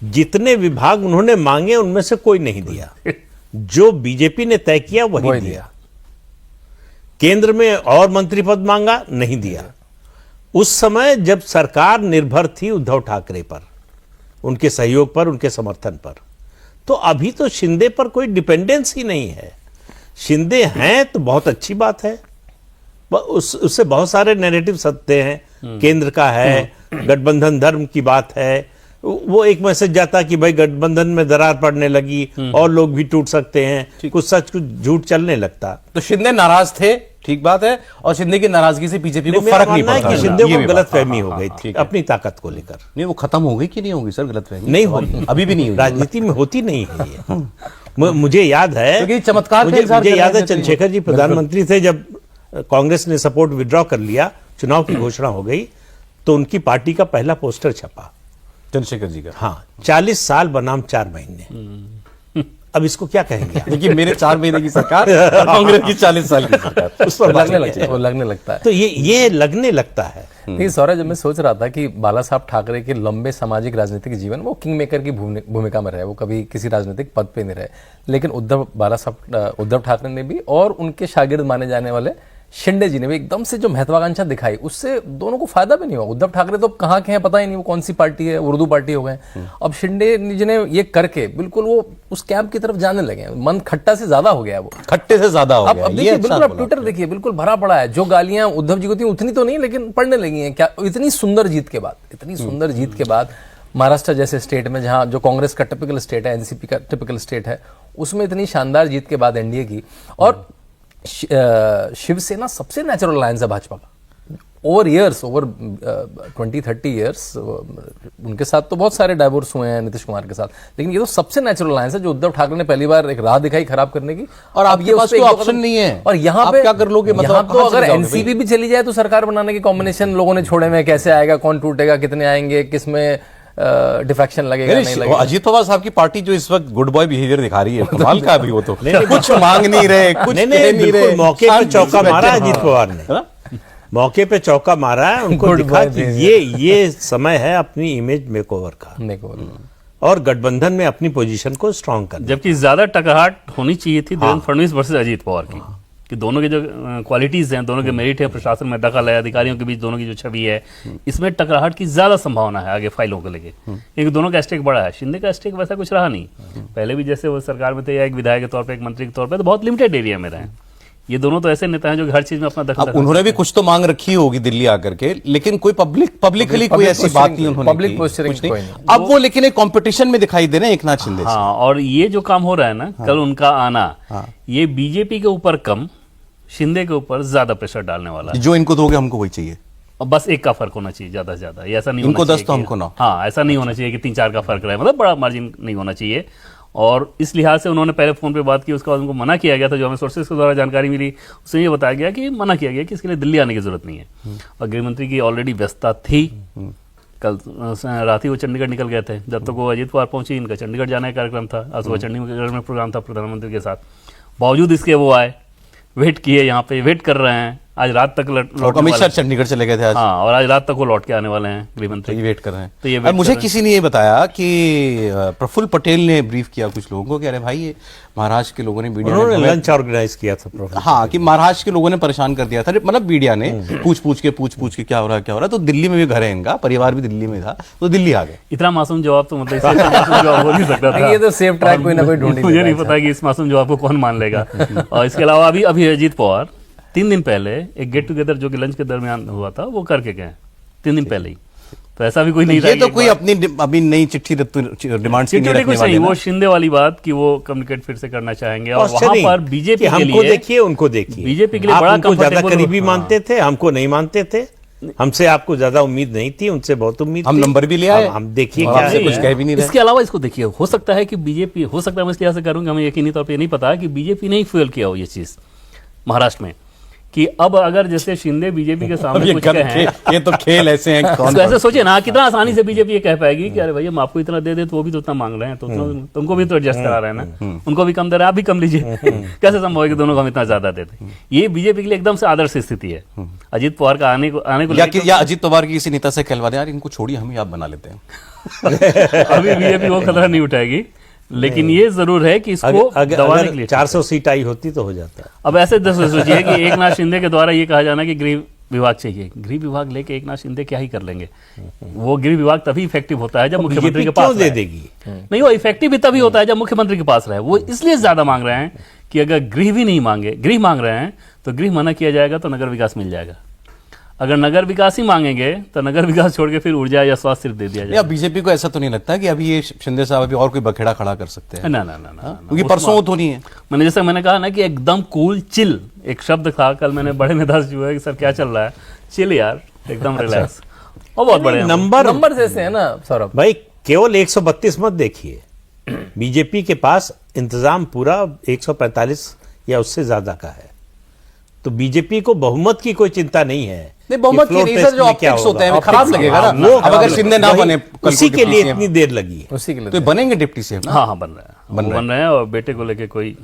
[SPEAKER 2] जितने विभाग उन्होंने मांगे उनमें से कोई नहीं दिया। जो बीजेपी ने तय किया वही दिया। केंद्र में और मंत्री पद मांगा, नहीं दिया। उस समय जब सरकार निर्भर थी उद्धव ठाकरे पर, उनके सहयोग पर, उनके समर्थन पर। तो अभी तो शिंदे पर कोई डिपेंडेंस ही नहीं है। शिंदे हैं तो बहुत अच्छी बात है, उससे बहुत सारे नैरेटिव सत्य हैं। केंद्र का है, गठबंधन धर्म की बात है, वो एक मैसेज जाता कि भाई गठबंधन में दरार पड़ने लगी और लोग भी टूट सकते हैं, कुछ सच कुछ झूठ चलने लगता।
[SPEAKER 1] तो शिंदे नाराज थे, ठीक बात है, और शिंदे की नाराजगी से बीजेपी को
[SPEAKER 2] मेरा
[SPEAKER 1] फर्क नहीं
[SPEAKER 2] मानना है
[SPEAKER 1] पड़ता।
[SPEAKER 2] कि शिंदे
[SPEAKER 1] ये
[SPEAKER 2] को
[SPEAKER 1] भी
[SPEAKER 2] गलत
[SPEAKER 1] बात-
[SPEAKER 2] फहमी
[SPEAKER 1] हाँ,
[SPEAKER 2] हो
[SPEAKER 1] हाँ,
[SPEAKER 2] गई
[SPEAKER 1] हाँ,
[SPEAKER 2] थी
[SPEAKER 1] ठीक है।
[SPEAKER 2] अपनी ताकत को लेकर।
[SPEAKER 1] नहीं, वो खत्म हो गई कि नहीं होगी सर गलतफहमी?
[SPEAKER 2] नहीं होगी,
[SPEAKER 1] अभी भी नहीं होगी।
[SPEAKER 2] राजनीति में होती नहीं है ये। मुझे याद है,
[SPEAKER 1] क्योंकि चमत्कार के
[SPEAKER 2] मुझे
[SPEAKER 1] इंतजार
[SPEAKER 2] मुझे
[SPEAKER 1] कर
[SPEAKER 2] याद
[SPEAKER 1] रहे
[SPEAKER 2] है
[SPEAKER 1] थे तो
[SPEAKER 2] चंद्रशेखर जी प्रधानमंत्री थे, जब कांग्रेस ने सपोर्ट विड्रॉ कर लिया, चुनाव की घोषणा हो गई, तो उनकी पार्टी का पहला पोस्टर छपा,
[SPEAKER 1] चंद्रशेखर जी का।
[SPEAKER 2] हाँ, 40 साल बनाम 4 महीने। अब इसको क्या कहेंगे आप?
[SPEAKER 1] देखिए, मेरे 4 महीने की सरकार और कांग्रेस की 40 साल की सरकार।
[SPEAKER 2] उस पर
[SPEAKER 3] लगने
[SPEAKER 2] बात
[SPEAKER 3] लगता है, वो लगने लगता है।
[SPEAKER 2] तो ये लगने लगता है।
[SPEAKER 3] नहीं सौरभ, जब मैं सोच रहा था कि बाला साहब ठाकरे के लंबे सामाजिक राजनीतिक जीवन में वो किंग मेकर की भूमिका में रहे, वो कभी किसी राजनीतिक पद पे नहीं रहे। लेकिन उद्धव ठाकरे ने भी और उनके शागिर्द माने जाने वाले शिंदे जी ने भी एकदम से जो महत्वाकांक्षा दिखाई, उससे दोनों को फायदा भी नहीं हुआ। उद्धव ठाकरे तो अब कहाँ के हैं पता ही नहीं, वो कौन सी पार्टी है, उर्दू पार्टी हो गए। अब शिंदे जी ने ये करके बिल्कुल वो उस कैंप की तरफ जाने लगे। मन खट्टा से ज्यादा हो गया है वो,
[SPEAKER 1] खट्टे से ज्यादा हो गया।
[SPEAKER 3] अब
[SPEAKER 1] ये
[SPEAKER 3] देखिए,
[SPEAKER 1] अच्छा
[SPEAKER 3] बिल्कुल आप
[SPEAKER 1] बोला।
[SPEAKER 3] ट्विटर देखिए, बिल्कुल भरा पड़ा है। जो गालियां उद्धव जी को थी उतनी तो नहीं, लेकिन पड़ने लगी हैं। क्या इतनी सुंदर जीत के बाद, इतनी सुंदर जीत के बाद महाराष्ट्र जैसे स्टेट में, जहां जो कांग्रेस का टिपिकल स्टेट है, एनसीपी का टिपिकल स्टेट है, उसमें इतनी शानदार जीत के बाद एनडीए की, और शिवसेना सबसे नेचुरल अलायंस है भाजपा का ओवर ईयर्स, ओवर 20-30 ईयर्स। उनके साथ तो बहुत सारे डाइवोर्स हुए हैं नीतीश कुमार के साथ, लेकिन ये तो सबसे नेचुरल अलायंस है जो उद्धव ठाकरे ने पहली बार एक राह दिखाई खराब करने की।
[SPEAKER 1] और आपके पास कोई ऑप्शन नहीं है,
[SPEAKER 3] और यहाँ
[SPEAKER 1] आप
[SPEAKER 3] पे
[SPEAKER 1] क्या कर लोगे? मतलब
[SPEAKER 3] यहाँ
[SPEAKER 1] आप
[SPEAKER 3] तो
[SPEAKER 1] कहाँ से
[SPEAKER 3] अगर
[SPEAKER 1] जाओगे
[SPEAKER 3] एनसीपी भी चली जाए तो सरकार बनाने के कॉम्बिनेशन लोगों ने छोड़े में, कैसे आएगा, कौन टूटेगा, कितने आएंगे, किसमें डिफेक्शन लगेगा नहीं लगेगा।
[SPEAKER 1] अजीत पवार साहब की पार्टी जो इस वक्त गुड बॉय बिहेवियर दिखा रही है, कमाल का अभी वो तो कुछ मांग नहीं रहे, कुछ
[SPEAKER 2] नहीं
[SPEAKER 1] कह नहीं
[SPEAKER 2] बिल्कुल
[SPEAKER 1] रहे,
[SPEAKER 2] मौके पे
[SPEAKER 1] शांति
[SPEAKER 2] चौका
[SPEAKER 1] से बैठे
[SPEAKER 2] मारा
[SPEAKER 1] हैं।
[SPEAKER 2] अजीत पवार ने,
[SPEAKER 1] है ना?
[SPEAKER 2] मौके पे चौका मारा है, उनको
[SPEAKER 3] Good
[SPEAKER 2] दिखा
[SPEAKER 3] boy
[SPEAKER 2] कि
[SPEAKER 3] behavior।
[SPEAKER 2] ये समय है अपनी इमेज मेकओवर का
[SPEAKER 3] देखो
[SPEAKER 2] और गठबंधन में अपनी पोजीशन को स्ट्रांग करना।
[SPEAKER 4] जबकि ज्यादा टकराहट होनी चाहिए थी देवेंद्र फडणवीस वर्सेस अजीत पवार की, कि दोनों के जो क्वालिटीज हैं, दोनों के मेरिट है, प्रशासन में दखल है, अधिकारियों के बीच दोनों की जो छवि है, इसमें टकराहट की ज्यादा संभावना है आगे फाइलों को लेके, क्योंकि दोनों का स्टेक बड़ा है। शिंदे का स्टेक वैसा कुछ रहा नहीं, पहले भी जैसे वो सरकार में थे या एक विधायक के तौर पर, एक मंत्री के तौर पर, तो बहुत लिमिटेड एरिया में रहे। ये दोनों तो ऐसे नेता हैं जो हर चीज में अपना दखल
[SPEAKER 1] अब उन्होंने भी कुछ तो मांग रखी होगी दिल्ली आकर के, लेकिन कोई पब्लिकली कोई ऐसी बात नहीं उन्होंने
[SPEAKER 3] पब्लिक
[SPEAKER 1] की,
[SPEAKER 3] पोस्चरिंग
[SPEAKER 1] कुछ नहीं।
[SPEAKER 3] कोई नहीं।
[SPEAKER 1] अब वो लेकिन एक कंपटीशन में दिखाई दे रहे हैं एकनाथ शिंदे से।
[SPEAKER 4] हाँ, और ये जो काम हो रहा है ना, कल उनका आना, ये बीजेपी के ऊपर कम, शिंदे के ऊपर ज्यादा प्रेशर डालने वाला है।
[SPEAKER 1] जो इनको दोगे हमको वही चाहिए,
[SPEAKER 4] और बस एक का फर्क होना चाहिए ज्यादा से ज्यादा, ये ऐसा नहीं
[SPEAKER 1] इनको
[SPEAKER 4] होना
[SPEAKER 1] 10 तो
[SPEAKER 4] चाहिए
[SPEAKER 1] हमको
[SPEAKER 4] कि-
[SPEAKER 1] 9।
[SPEAKER 4] हाँ, ऐसा नहीं होना चाहिए कि 3-4 का फर्क रहे, मतलब बड़ा मार्जिन नहीं होना चाहिए। और इस लिहाज से उन्होंने पहले फोन पे बात की, उसके बाद उनको मना किया गया था, जो हमें सोर्सेस के द्वारा जानकारी मिली उसमें ये बताया गया कि मना किया गया कि इसके लिए दिल्ली आने की जरूरत नहीं है। और गृहमंत्री की ऑलरेडी व्यस्तता थी, कल रात ही वो चंडीगढ़ निकल गए थे, जब तक वो अजीत पवार पहुंची इनका चंडीगढ़ जाने का कार्यक्रम था, आज सुबह चंडीगढ़ में प्रोग्राम था प्रधानमंत्री के साथ। बावजूद इसके वो आए, वेट किए, यहाँ पे वेट कर रहे हैं, आज रात तक लौटने
[SPEAKER 1] अमित
[SPEAKER 4] वाले
[SPEAKER 1] शाह चंडीगढ़ चले गए थे आज,
[SPEAKER 4] हाँ, और आज रात तक वो लौट के आने वाले हैं गृहमंत्री।
[SPEAKER 1] ये वेट कर रहे हैं।
[SPEAKER 4] तो ये
[SPEAKER 1] अब
[SPEAKER 4] वेट
[SPEAKER 1] मुझे
[SPEAKER 4] कर रहे हैं।
[SPEAKER 1] किसी ने ये बताया कि प्रफुल्ल पटेल ने ब्रीफ किया कुछ लोगों को कि अरे भाई ये महाराष्ट्र के लोगों ने मीडिया
[SPEAKER 2] उन्होंने
[SPEAKER 1] में
[SPEAKER 2] लंच ऑर्गेनाइज किया था प्रोफेसर।
[SPEAKER 1] हाँ, कि महाराष्ट्र के लोगों ने परेशान कर दिया था, मतलब मीडिया ने पूछ पूछ के क्या हो रहा है क्या हो रहा है। तो दिल्ली में भी घर है इनका, परिवार भी दिल्ली में था, तो दिल्ली आ गए।
[SPEAKER 4] इतना मासूम जवाब तो मतलब इससे अच्छा मासूम जवाब हो नहीं सकता था।
[SPEAKER 3] ये तो सेफ ट्रैक कोई ना कोई ढूंढ ही
[SPEAKER 4] मुझे
[SPEAKER 3] लेता
[SPEAKER 4] नहीं
[SPEAKER 3] है।
[SPEAKER 4] पता कि इस मासूम जवाब को कौन मान लेगा। और इसके अलावा अभी अजीत पवार 3 दिन पहले एक गेट टुगेदर जो कि लंच के दरमियान हुआ था वो करके गए 3 दिन पहले ही, तो ऐसा भी कोई नहीं
[SPEAKER 1] ये तो कोई अपनी अभी नई चिट्ठी डिमांड्स की नहीं
[SPEAKER 4] चिट्ठी
[SPEAKER 1] रखने
[SPEAKER 4] कुछ
[SPEAKER 1] वाले
[SPEAKER 4] नहीं,
[SPEAKER 1] ना।
[SPEAKER 4] वो शिंदे वाली बात कि वो कम्युनिकेट फिर से करना चाहेंगे, और वहां
[SPEAKER 2] Posturing,
[SPEAKER 4] पर बीजेपी
[SPEAKER 2] कि
[SPEAKER 4] के
[SPEAKER 2] हमको
[SPEAKER 4] लिए
[SPEAKER 2] देखिए उनको देखिए,
[SPEAKER 4] बीजेपी के लिए
[SPEAKER 2] आप
[SPEAKER 4] बड़ा
[SPEAKER 2] उनको ज्यादा
[SPEAKER 4] comfortable-
[SPEAKER 2] करीबी
[SPEAKER 4] हाँ।
[SPEAKER 2] मानते थे, हमको नहीं मानते थे, हमसे आपको ज्यादा उम्मीद नहीं थी, उनसे बहुत उम्मीद
[SPEAKER 1] हम
[SPEAKER 2] थी।
[SPEAKER 1] नंबर भी ले आए,
[SPEAKER 2] हम देखिए
[SPEAKER 1] और
[SPEAKER 2] क्या
[SPEAKER 1] आपसे
[SPEAKER 2] है।
[SPEAKER 1] कुछ कह भी नहीं रहे।
[SPEAKER 4] इसके अलावा इसको देखिए, हो सकता है कि बीजेपी, हो सकता है मैं इस लिहाज से करूंगा, हमें यकीनी तौर पर नहीं पता कि बीजेपी ने ही फ्यूल किया हो ये चीज महाराष्ट्र में, कि अब अगर जैसे शिंदे बीजेपी के
[SPEAKER 1] अब
[SPEAKER 4] सामने
[SPEAKER 1] ये
[SPEAKER 4] कुछ
[SPEAKER 1] गन
[SPEAKER 4] कहें,
[SPEAKER 1] ये तो खेल ऐसे हैं कौन
[SPEAKER 4] तो ऐसे सोचिए ना, कितना आसानी से बीजेपी ये कह पाएगी कि अरे भैया हम आपको इतना दे दे, तो वो भी तो उतना मांग रहे हैं, तो तुमको भी तो एडजस्ट करा रहे हैं ना, उनको भी कम दे रहे हैं, आप भी कम लीजिए। कैसे संभव है कि दोनों को हम इतना ज्यादा देते? ये बीजेपी के लिए एकदम से आदर्श स्थिति है। अजीत पवार का आने को
[SPEAKER 1] या अजीत पवार की किसी नेता से कहलवा दे, यार इनको छोड़िए, हम ही आप बना लेते हैं।
[SPEAKER 4] अभी बीजेपी वो खतरा नहीं उठाएगी, लेकिन ये जरूर है कि इसको दबाने के लिए
[SPEAKER 2] 400 सीट आई होती तो हो जाता।
[SPEAKER 4] अब ऐसे सोचिए कि एकनाथ शिंदे के द्वारा ये कहा जाना कि गृह विभाग चाहिए, गृह विभाग लेके एकनाथ शिंदे क्या ही कर लेंगे? वो गृह विभाग तभी इफेक्टिव होता है जब मुख्यमंत्री के पास
[SPEAKER 2] क्यों दे
[SPEAKER 4] रहे।
[SPEAKER 2] देगी?
[SPEAKER 4] नहीं, वो इफेक्टिव भी तभी होता है जब मुख्यमंत्री के पास रहे। वो इसलिए ज्यादा मांग रहे हैं कि अगर गृह भी नहीं मांगे, गृह मांग रहे हैं तो गृह मना किया जाएगा तो नगर विकास मिल जाएगा। अगर नगर विकास ही मांगेंगे तो नगर विकास छोड़ के फिर ऊर्जा या स्वास्थ्य सिर्फ दे दिया
[SPEAKER 1] या
[SPEAKER 4] जाएगा।
[SPEAKER 1] बीजेपी को ऐसा तो नहीं लगता कि अभी ये शिंदे साहब अभी और कोई बखेड़ा खड़ा कर सकते हैं?
[SPEAKER 4] ना ना ना ना,
[SPEAKER 1] क्योंकि परसों वो तो नहीं है।
[SPEAKER 4] मैंने जैसे मैंने कहा ना कि एकदम कूल चिल एक शब्द था, कल मैंने बड़े नेता से पूछा कि सर क्या चल रहा है, चिल यार, एकदम रिलैक्स, और बहुत बड़े
[SPEAKER 2] नंबर
[SPEAKER 3] जैसे है ना सौरभ
[SPEAKER 2] भाई, केवल 132 मत देखिए, बीजेपी के पास इंतजाम पूरा 145 या उससे ज्यादा का है, तो बीजेपी को बहुमत की कोई चिंता नहीं है।
[SPEAKER 1] नहीं, बहुमत की नहीं सर, जो ऑप्टिक्स होते हैं खराब लगेगा ना।
[SPEAKER 2] वो
[SPEAKER 1] अब अगर शिंदे ना बने कल
[SPEAKER 2] उसी
[SPEAKER 1] को
[SPEAKER 2] के लिए
[SPEAKER 1] डिप्टी
[SPEAKER 2] इतनी देर लगी है।
[SPEAKER 3] उसी के लिए
[SPEAKER 1] तो ये बनेंगे डिप्टी सीएम?
[SPEAKER 4] हाँ हाँ बन रहे हैं, वो बन रहे हैं, और बेटे को लेके कोई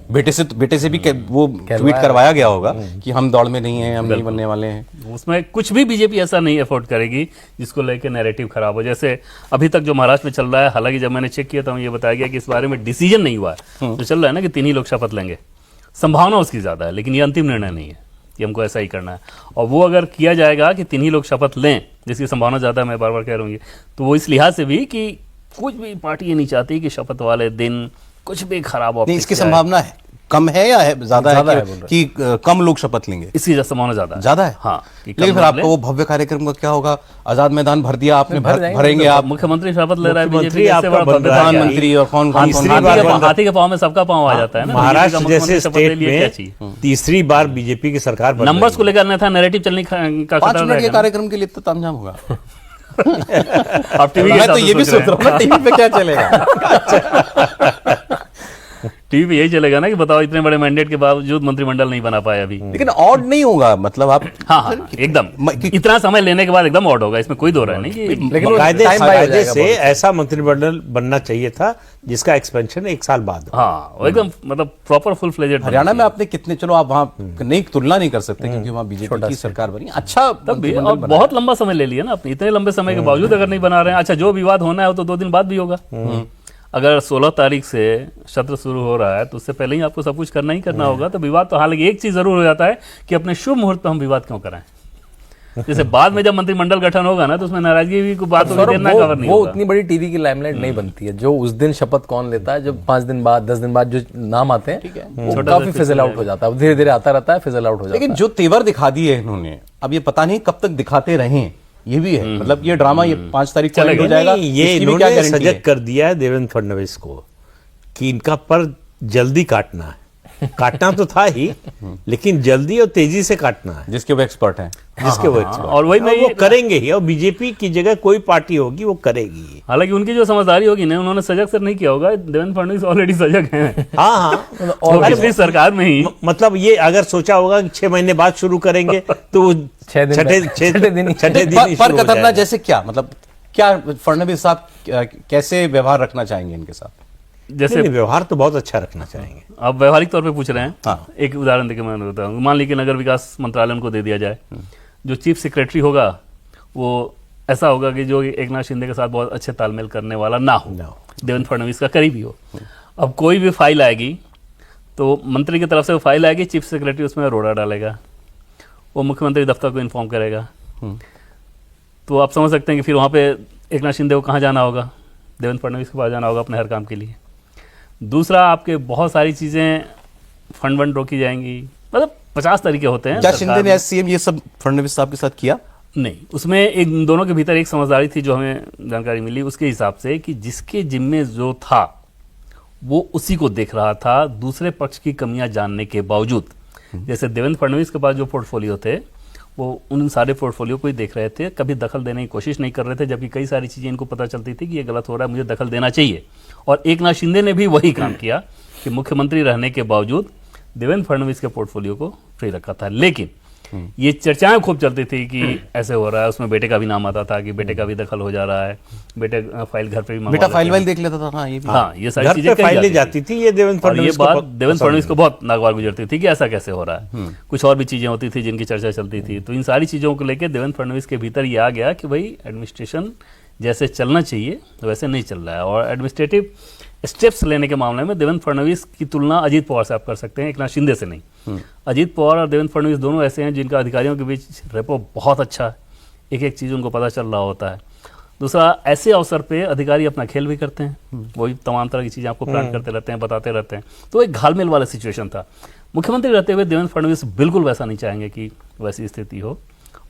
[SPEAKER 1] बेटे से भी वो ट्वीट करवाया गया होगा कि हम दौड़ में नहीं हैं, हम नहीं बनने वाले हैं।
[SPEAKER 4] उसमें कुछ भी बीजेपी ऐसा नहीं एफोर्ड करेगी जिसको लेके नैरेटिव खराब हो। जैसे अभी तक जो महाराष्ट्र में चल रहा है, हालांकि जब मैंने चेक किया तो हमें ये बताया गया कि इस बारे में डिसीजन नहीं हुआ है। जो चल रहा है ना कि 3 ही लोग शपथ लेंगे, संभावना उसकी ज्यादा है, लेकिन ये अंतिम निर्णय नहीं है कि हमको ऐसा ही करना है। और वो अगर किया जाएगा कि 3 ही लोग शपथ लें, जिसकी संभावना ज्यादा है, मैं बार बार कह रहा हूँ, तो वो इस लिहाज से भी कि कुछ भी पार्टी ये नहीं चाहती कि शपथ वाले दिन कुछ भी खराब
[SPEAKER 1] नहीं, इसकी संभावना है कम है या है ज्यादा
[SPEAKER 3] ज्यादा
[SPEAKER 1] है
[SPEAKER 3] है, बोल
[SPEAKER 1] कि कम लोग शपथ लेंगे?
[SPEAKER 4] इसकी संभावना ज्यादा है।
[SPEAKER 1] ज्यादा है?
[SPEAKER 4] हाँ, कि कम
[SPEAKER 1] लेकिन फिर
[SPEAKER 4] लोग
[SPEAKER 1] आपका वो भव्य कार्यक्रम का क्या होगा? आजाद मैदान भर दिया आपने,
[SPEAKER 3] भर जाएंगे,
[SPEAKER 1] भरेंगे आप
[SPEAKER 4] मुख्यमंत्री शपथ ले रहा है,
[SPEAKER 2] मुख्यमंत्री
[SPEAKER 4] बीजेपी
[SPEAKER 2] आपका बन रहा है।
[SPEAKER 1] प्रधानमंत्री और कौन कौन
[SPEAKER 2] तीसरी
[SPEAKER 1] कौन
[SPEAKER 2] बार
[SPEAKER 1] कौन-
[SPEAKER 4] हाथी के पाँव में सबका पाँव आ जाता है ना।
[SPEAKER 2] महाराष्ट्र
[SPEAKER 4] बीजेपी का
[SPEAKER 2] जैसे
[SPEAKER 4] मुख्यमंत्री शपथ ले
[SPEAKER 2] स्टेट
[SPEAKER 4] लिया, क्या
[SPEAKER 2] में
[SPEAKER 4] चाहिए?
[SPEAKER 2] तीसरी बार बीजेपी की सरकार बन
[SPEAKER 4] नंबर्स को
[SPEAKER 2] रही है।
[SPEAKER 4] लेकर अन्यथा नैरेटिव चलने का
[SPEAKER 1] 5
[SPEAKER 4] खतरा
[SPEAKER 1] मिनट के
[SPEAKER 4] रहेगा।
[SPEAKER 1] कार्यक्रम के लिए तो तामझाम होगा।
[SPEAKER 4] आप टीवी के
[SPEAKER 1] मैं तो
[SPEAKER 4] हिसाब से
[SPEAKER 1] ये भी सोच रहा हूँ ना, टीवी पे क्या चलेगा?
[SPEAKER 4] टीवी पे यही चलेगा ना कि बताओ इतने बड़े मैंडेट के बावजूद मंत्रिमंडल नहीं बना पाया अभी।
[SPEAKER 1] लेकिन ऑड नहीं होगा, मतलब आप
[SPEAKER 4] हाँ हाँ एकदम इतना समय लेने के बाद एकदम ऑड होगा, इसमें कोई दो राय नहीं कि
[SPEAKER 3] लेकिन वो
[SPEAKER 2] कायदे
[SPEAKER 3] time buy हो
[SPEAKER 2] कायदे
[SPEAKER 3] जाएगा
[SPEAKER 2] से
[SPEAKER 3] बहुत।
[SPEAKER 2] ऐसा मंत्रिमंडल बनना चाहिए था जिसका एक्सपेंशन 1 साल बाद हो।
[SPEAKER 4] हाँ वो एकदम मतलब प्रॉपर फुल फ्लेजेड।
[SPEAKER 1] हरियाणा में आपने कितने, चलो आप वहाँ नहीं तुलना नहीं कर सकते क्योंकि वहाँ बीजेपी की सरकार बनी, अच्छा
[SPEAKER 4] तब भी
[SPEAKER 1] मंत्रिमंडल
[SPEAKER 4] और
[SPEAKER 1] बना।
[SPEAKER 4] बहुत लंबा समय ले लिया ना आपने, इतने लंबे समय के बावजूद अगर नहीं बना रहे हैं। अच्छा जो विवाद होना है वो तो 2 दिन बाद भी होगा। अगर 16 तारीख से सत्र शुरू हो रहा है तो उससे पहले ही आपको सब कुछ करना ही करना होगा। तो विवाद तो हालांकि एक चीज जरूर हो जाता है कि अपने शुभ मुहूर्त पर हम विवाद क्यों कराएं। जैसे बाद में जब मंत्रिमंडल गठन होगा ना तो उसमें नाराजगी भी बात होगी, देर ना कवर नहीं
[SPEAKER 3] वो
[SPEAKER 4] होगा।
[SPEAKER 3] उतनी बड़ी टीवी की लाइमलाइट नहीं बनती है जो उस दिन शपथ कौन लेता है। जब 5 दिन बाद 10 दिन बाद जो नाम आते हैं वो काफी फिजल आउट हो जाता है, धीरे धीरे आता रहता है, फिजल आउट हो जाता है।
[SPEAKER 1] लेकिन जो तेवर दिखा दिए इन्होंने, अब ये पता नहीं कब तक दिखाते रहें, ये भी है। मतलब ये ड्रामा ये 5 तारीख को end हो जाएगा,
[SPEAKER 2] नहीं, ये
[SPEAKER 1] इसकी भी क्या
[SPEAKER 2] इन्होंने
[SPEAKER 1] गारंटी है?
[SPEAKER 2] सजग कर दिया है देवेंद्र फडणवीस को कि इनका पर जल्दी काटना है। काटना तो था ही, लेकिन जल्दी और तेजी से काटना है,
[SPEAKER 1] जिसके वो एक्सपर्ट हैं।
[SPEAKER 2] जिसके वो expert
[SPEAKER 4] और वही
[SPEAKER 2] हैं।
[SPEAKER 4] मैं
[SPEAKER 2] वो
[SPEAKER 4] ये-
[SPEAKER 2] करेंगे ही, और बीजेपी की जगह कोई पार्टी होगी वो करेगी।
[SPEAKER 4] हालांकि उनकी जो समझदारी होगी ना, उन्होंने सजग सर नहीं किया होगा। देवेंद्र फडणवीस ऑलरेडी सजग हैं
[SPEAKER 2] हाँ हाँ
[SPEAKER 4] और पिछली सरकार में ही
[SPEAKER 2] मतलब ये अगर सोचा होगा कि 6 महीने बाद शुरू करेंगे तो वो
[SPEAKER 3] 6 दिन
[SPEAKER 2] छठे
[SPEAKER 3] बाद-
[SPEAKER 2] छठे
[SPEAKER 3] छठे दिन ही-
[SPEAKER 2] छठे दिन ही
[SPEAKER 1] पर
[SPEAKER 2] शुरू हो
[SPEAKER 1] कतरना
[SPEAKER 2] जाएगा।
[SPEAKER 1] जैसे क्या, मतलब क्या फडणवीस साहब कैसे व्यवहार रखना चाहेंगे इनके साथ?
[SPEAKER 4] जैसे
[SPEAKER 2] नहीं, व्यवहार तो बहुत अच्छा रखना चाहेंगे।
[SPEAKER 4] आप व्यवहारिक तौर पे पूछ रहे हैं।
[SPEAKER 1] हाँ।
[SPEAKER 4] एक उदाहरण देकर मैं बताऊं, मान लीजिए नगर विकास मंत्रालय उनको दे दिया जाए। जो चीफ सेक्रेटरी होगा वो ऐसा होगा कि जो एकनाथ शिंदे के साथ बहुत अच्छे तालमेल करने वाला ना हो, देवेंद्र फडणवीस का करीबी हो। अब कोई भी फाइल आएगी तो मंत्री की तरफ से वो फाइल आएगी, चीफ सेक्रेटरी उसमें रोड़ा डालेगा, वो मुख्यमंत्री दफ्तर को इन्फॉर्म करेगा। तो आप समझ सकते हैं कि फिर वहाँ पे एकनाथ शिंदे को कहाँ जाना होगा, देवेंद्र फडणवीस के पास जाना होगा अपने हर काम के लिए। दूसरा, आपके बहुत सारी चीज़ें फंड वंड रोकी जाएंगी, मतलब 50 तरीके होते हैं।
[SPEAKER 1] क्या
[SPEAKER 4] सरकार
[SPEAKER 1] शिंदे ने
[SPEAKER 4] में-
[SPEAKER 1] एससीएम ये सब फडणवीस साहब के साथ किया?
[SPEAKER 4] नहीं, उसमें एक दोनों के भीतर एक समझदारी थी जो हमें जानकारी मिली उसके हिसाब से कि जिसके जिम्मे जो था वो उसी को देख रहा था, दूसरे पक्ष की कमियां जानने के बावजूद। जैसे देवेंद्र फडणवीस के पास जो पोर्टफोलियो थे वो उन सारे पोर्टफोलियो को ही देख रहे थे, कभी दखल देने की कोशिश नहीं कर रहे थे, जबकि कई सारी चीज़ें इनको पता चलती थी कि ये गलत हो रहा है, मुझे दखल देना चाहिए। और एकनाथ शिंदे ने भी वही काम किया कि मुख्यमंत्री रहने के बावजूद देवेंद्र फडणवीस के पोर्टफोलियो को फ्री रखा था। लेकिन ये चर्चाएं खूब चलती थी कि ऐसे हो रहा है, उसमें बेटे का भी नाम आता था कि बेटे का भी दखल हो जा रहा है, बेटे फाइल घर पे भी मंगवा
[SPEAKER 1] बेटा
[SPEAKER 4] लेते
[SPEAKER 1] फाइल
[SPEAKER 4] हैं।
[SPEAKER 1] वाइल देख लेता था। हाँ, ये भी।
[SPEAKER 4] हाँ, ये सारी
[SPEAKER 2] घर
[SPEAKER 4] चीजें
[SPEAKER 2] पे
[SPEAKER 4] कही
[SPEAKER 2] फाइलें
[SPEAKER 4] जाती
[SPEAKER 2] जाती थी, ये देवेंद्र
[SPEAKER 4] और ये
[SPEAKER 2] फडणवीस
[SPEAKER 4] बात
[SPEAKER 2] को
[SPEAKER 4] देवेंद्र फडणवीस को बहुत नागवार गुजरती थी कि ऐसा कैसे हो रहा है। कुछ और भी चीजें होती थी जिनकी चर्चा चलती थी। तो इन सारी चीजों को लेकर देवेंद्र फडणवीस के भीतर ये आ गया कि भाई एडमिनिस्ट्रेशन जैसे चलना चाहिए वैसे नहीं चल रहा है। और एडमिनिस्ट्रेटिव स्टेप्स लेने के मामले में देवेंद्र फडणवीस की तुलना अजीत पवार से आप कर सकते हैं, एकनाथ शिंदे से नहीं। अजीत पवार और देवेंद्र फडणवीस दोनों ऐसे हैं जिनका अधिकारियों के बीच रेपो बहुत अच्छा है, एक एक चीज़ उनको पता चल रहा होता है। दूसरा, ऐसे अवसर पे अधिकारी अपना खेल भी करते हैं, वही तमाम तरह की चीज़ें आपको प्लान करते रहते हैं, बताते रहते हैं। तो एक घालमेल वाला सिचुएशन था। मुख्यमंत्री रहते हुए देवेंद्र फडणवीस बिल्कुल वैसा नहीं चाहेंगे कि वैसी स्थिति हो,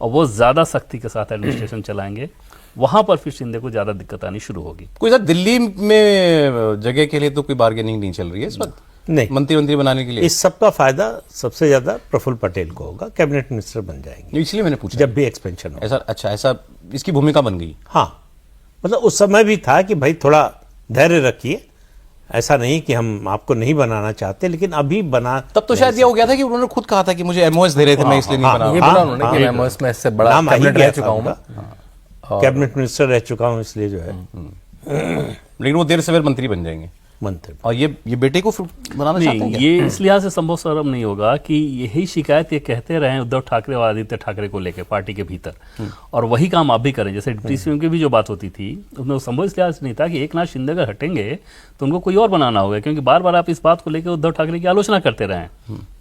[SPEAKER 4] और वो ज़्यादा सख्ती के साथ एडमिनिस्ट्रेशन चलाएंगे। वहां पर फिर शिंदे को ज़्यादा दिक्कत आनी शुरू होगी।
[SPEAKER 1] कोई सर दिल्ली में जगह के लिए तो कोई बार्गेनिंग नहीं चल रही है इस वक्त,
[SPEAKER 2] नहीं।
[SPEAKER 1] मंत्री बनाने के लिए?
[SPEAKER 2] इस सब का फायदा सबसे ज्यादा प्रफुल्ल पटेल को होगा, कैबिनेट मिनिस्टर बन जाएंगे
[SPEAKER 1] इसलिए मैंने पूछा
[SPEAKER 2] जब भी एक्सपेंशन हो।
[SPEAKER 1] ऐसा। अच्छा, ऐसा इसकी भूमिका बन गई।
[SPEAKER 2] हाँ, मतलब उस समय भी था कि भाई थोड़ा धैर्य रखिए, ऐसा नहीं कि हम आपको नहीं बनाना चाहते, लेकिन अभी बना।
[SPEAKER 1] तब तो शायद ये हो गया था कि उन्होंने खुद कहा था कि मुझे एमओएस दे रहे थे, मैं इसलिए नहीं बना।
[SPEAKER 3] ये बोला उन्होंने कि मैं इसमें इससे बड़ा
[SPEAKER 2] नाम आ ही
[SPEAKER 3] कैबिनेट
[SPEAKER 2] गया
[SPEAKER 3] रह
[SPEAKER 2] था
[SPEAKER 3] चुका हूँ मैं।
[SPEAKER 2] उनका। कैबिनेट मिनिस्टर रह चुका हूँ, इसलिए जो है
[SPEAKER 1] लेकिन वो देर से देर मंत्री बन जाएंगे।
[SPEAKER 2] मंत्री।
[SPEAKER 1] और ये बेटे को फिर बनाना चाहते हैं
[SPEAKER 4] नहीं,
[SPEAKER 1] क्या?
[SPEAKER 4] ये इस लिहाज से संभव सरम नहीं होगा कि यही शिकायत ये कहते रहे उद्धव ठाकरे और आदित्य ठाकरे को लेकर पार्टी के भीतर, और वही काम आप भी करें। जैसे डिप्टी सीएम की भी जो बात होती थी उसमें संभव इस लिहाज से नहीं था कि एकनाथ शिंदे अगर हटेंगे तो उनको कोई और बनाना होगा, क्योंकि बार बार आप इस बात को लेकर उद्धव ठाकरे की आलोचना करते रहे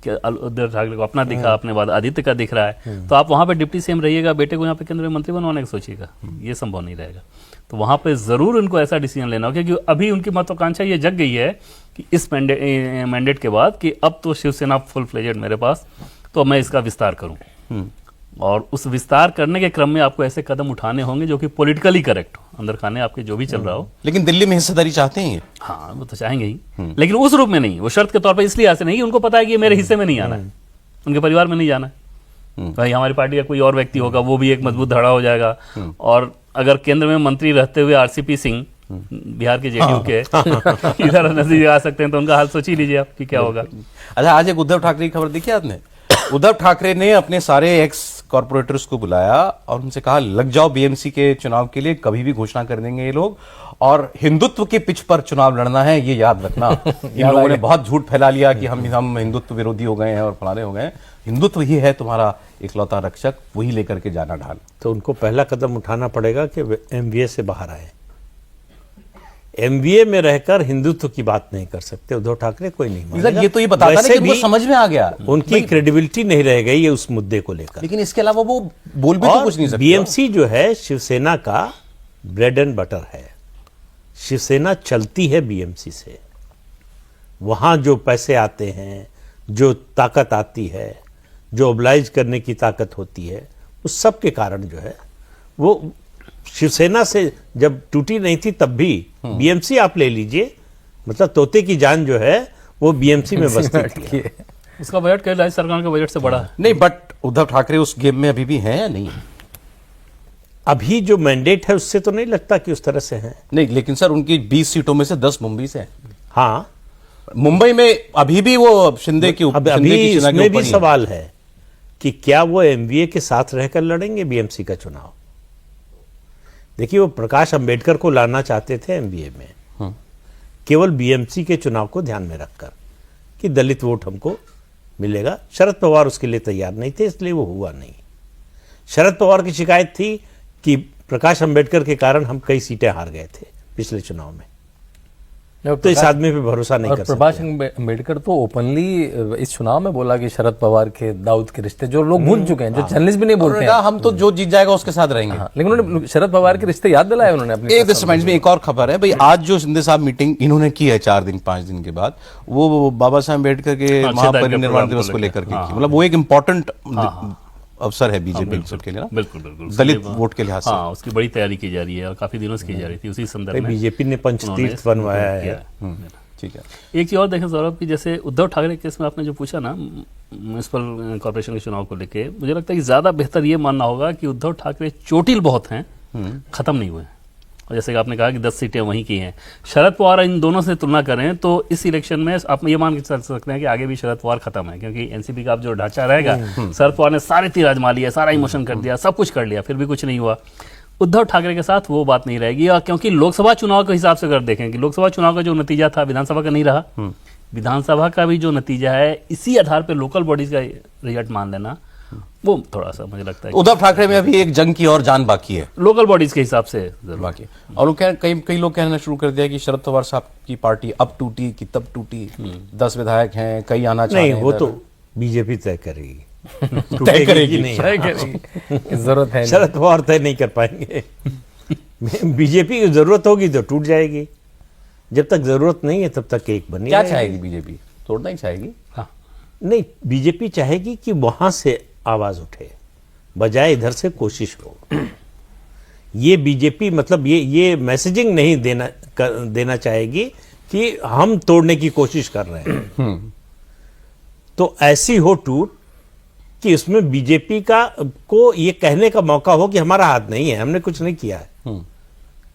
[SPEAKER 4] कि उद्धव ठाकरे को अपना दिखा, अपने बाद आदित्य का दिख रहा है, तो आप वहां पर डिप्टी सीएम रहिएगा, बेटे को यहाँ पे केंद्रीय मंत्री बनवाने का सोचिएगा, ये संभव नहीं रहेगा। तो वहां पे जरूर उनको ऐसा डिसीजन लेना होगा, क्योंकि अभी उनकी महत्वाकांक्षा ये जग गई है कि इस मैंडेट के बाद कि अब तो शिवसेना फुल फ्लेजेड मेरे पास, तो मैं इसका विस्तार करूं। और उस विस्तार करने के क्रम में आपको ऐसे कदम उठाने होंगे जो कि पॉलिटिकली करेक्ट हो, अंदर खाने आपके जो भी चल रहा हो।
[SPEAKER 1] लेकिन दिल्ली में हिस्सेदारी चाहते हैं ये।
[SPEAKER 4] हाँ, वो तो चाहेंगे ही, लेकिन उस रूप में नहीं, वो शर्त के तौर पर इसलिए ऐसे नहीं कि उनको पता है कि ये मेरे हिस्से में नहीं आना है, उनके परिवार में नहीं जाना है। भाई हमारी पार्टी का कोई और व्यक्ति होगा, वो भी एक मजबूत धड़ा हो जाएगा। और अगर केंद्र में मंत्री रहते हुए आरसीपी सिंह बिहार के जेडीयू के इधर नजदीक आ सकते हैं, तो उनका हाल सोच ही लीजिए आप कि क्या होगा।
[SPEAKER 1] अच्छा, आज एक उद्धव ठाकरे की खबर देखी आपने? उद्धव ठाकरे ने अपने सारे एक्स कॉर्पोरेटर्स को बुलाया और उनसे कहा लग जाओ बीएमसी के चुनाव के लिए, कभी भी घोषणा कर देंगे ये लोग, और हिंदुत्व के पिच पर चुनाव लड़ना है, ये याद रखना। इन लोगों ने बहुत झूठ फैला लिया कि हम हिंदुत्व विरोधी हो गए हैं और फलाने हो गए हैं। हिंदुत्व ही है तुम्हारा इकलौता रक्षक, वही लेकर के जाना ढाल।
[SPEAKER 2] तो उनको पहला कदम उठाना पड़ेगा कि एमवीए से बाहर आए। एमवीए में रहकर हिंदुत्व की बात नहीं कर सकते उद्धव ठाकरे, कोई नहीं मानेगा।
[SPEAKER 1] ये तो ये बताता नहीं कि उनको समझ में आ गया,
[SPEAKER 2] उनकी क्रेडिबिलिटी नहीं रह गई है उस मुद्दे को लेकर।
[SPEAKER 1] लेकिन इसके अलावा वो बोल भी तो कुछ नहीं सकते।
[SPEAKER 2] बीएमसी जो है शिवसेना का ब्रेड एंड बटर है, शिवसेना चलती है बीएमसी से। वहां जो पैसे आते हैं, जो ताकत आती है, जो ओबलाइज करने की ताकत होती है, उस सब के कारण जो है वो शिवसेना से जब टूटी नहीं थी तब भी बीएमसी आप ले लीजिए, मतलब तोते की जान जो है वो बीएमसी में बसती थी।
[SPEAKER 4] उसका बजट कई राज्य सरकार के बजट से बड़ा है।
[SPEAKER 1] नहीं, बट उद्धव ठाकरे उस गेम में अभी भी हैं या नहीं?
[SPEAKER 2] अभी जो मैंडेट है उससे तो नहीं लगता कि उस तरह से है।
[SPEAKER 1] नहीं, लेकिन सर उनकी 20 सीटों में से 10 मुंबई से हैं।
[SPEAKER 2] हाँ,
[SPEAKER 1] मुंबई में अभी भी वो शिंदे की
[SPEAKER 2] अभी इसमें भी सवाल है कि क्या वो एमवीए के साथ रहकर लड़ेंगे बीएमसी का चुनाव। देखिए, वो प्रकाश अंबेडकर को लाना चाहते थे एमवीए में, केवल बीएमसी के चुनाव को ध्यान में रखकर कि दलित वोट हमको मिलेगा। शरद पवार उसके लिए तैयार नहीं थे, इसलिए वो हुआ नहीं। शरद पवार की शिकायत थी कि प्रकाश अंबेडकर के कारण हम कई सीटें हार गए थे पिछले चुनाव में, तो इस आदमी पे भरोसा नहीं कर सकते।
[SPEAKER 3] प्रकाश अंबेडकर तो ओपनली इस चुनाव में बोला कि शरद पवार के दाऊद के रिश्ते जो लोग भूल चुके हैं, जो जर्नलिस्ट भी नहीं बोलते हैं,
[SPEAKER 1] हम तो जो जीत जाएगा उसके साथ रहेंगे।
[SPEAKER 3] लेकिन उन्होंने शरद पवार के रिश्ते याद दिलाए उन्होंने अपने।
[SPEAKER 1] एक दिस में एक और खबर है भाई, आज जो शिंदे साहब मीटिंग इन्होंने की है 4-5 दिन के बाद, वो बाबा साहब अम्बेडकर के महापरिनिर्वाण दिवस को लेकर के, मतलब वो एक इम्पोर्टेंट अवसर है बीजेपी के लिए ना,
[SPEAKER 4] बिल्कुल बिल्कुल,
[SPEAKER 1] दलित वोट के लिहाज से।
[SPEAKER 4] हाँ, उसकी बड़ी तैयारी की जा रही है और काफी दिनों से की जा रही थी। उसी संदर्भ में
[SPEAKER 2] बीजेपी ने पंचतीर्थ बनवाया है।
[SPEAKER 1] ठीक है।
[SPEAKER 4] एक चीज और देखें सौरभ की, जैसे उद्धव ठाकरे केस में आपने जो पूछा ना म्युनिसिपल कॉर्पोरेशन के चुनाव को लेके, मुझे लगता है कि ज्यादा बेहतर ये मानना होगा कि उद्धव ठाकरे चोटिल बहुत हैं, खत्म नहीं हुए हैं। और जैसे कि आपने कहा कि 10 सीटें वहीं की हैं, शरद पवार इन दोनों से तुलना करें तो इस इलेक्शन में आप ये मान के चल सकते हैं कि आगे भी शरद पवार खत्म है, क्योंकि एनसीपी का अब जो ढांचा रहेगा, शरद पवार ने सारे तीर आजमा लिया, सारा इमोशन कर दिया, सब कुछ कर लिया, फिर भी कुछ नहीं हुआ। उद्धव ठाकरे के साथ वो बात नहीं रहेगी। और क्योंकि लोकसभा चुनाव के हिसाब से अगर देखें कि लोकसभा चुनाव का जो नतीजा था विधानसभा का नहीं रहा, विधानसभा का भी जो नतीजा है इसी आधार पर लोकल बॉडीज का रिजल्ट मान लेना, वो थोड़ा सा मुझे लगता है
[SPEAKER 1] उद्धव ठाकरे में अभी एक जंग की और जान बाकी है
[SPEAKER 4] लोकल बॉडीज के हिसाब से
[SPEAKER 1] बाकी। और कई लोग कहना शुरू कर दिया कि शरद पवार साहब की पार्टी अब टूटी कि तब टूटी, 10 विधायक हैं, कई आना चाह रहे हैं।
[SPEAKER 2] नहीं, वो तो बीजेपी तय करेगी,
[SPEAKER 1] तय करेगी
[SPEAKER 2] नहीं,
[SPEAKER 3] जरूरत है,
[SPEAKER 2] शरद पवार तय नहीं कर पाएंगे। बीजेपी की जरूरत होगी तो टूट जाएगी, जब तक जरूरत नहीं है तब तक एक बनी।
[SPEAKER 1] क्या चाहेगी बीजेपी? तोड़ना ही चाहेगी?
[SPEAKER 4] हाँ,
[SPEAKER 2] नहीं, बीजेपी चाहेगी कि वहां से आवाज उठे, बजाय इधर से कोशिश हो। ये बीजेपी मतलब ये मैसेजिंग नहीं देना चाहेगी कि हम तोड़ने की कोशिश कर रहे हैं। तो ऐसी हो टूट कि उसमें बीजेपी को ये कहने का मौका हो कि हमारा हाथ नहीं है, हमने कुछ नहीं किया है।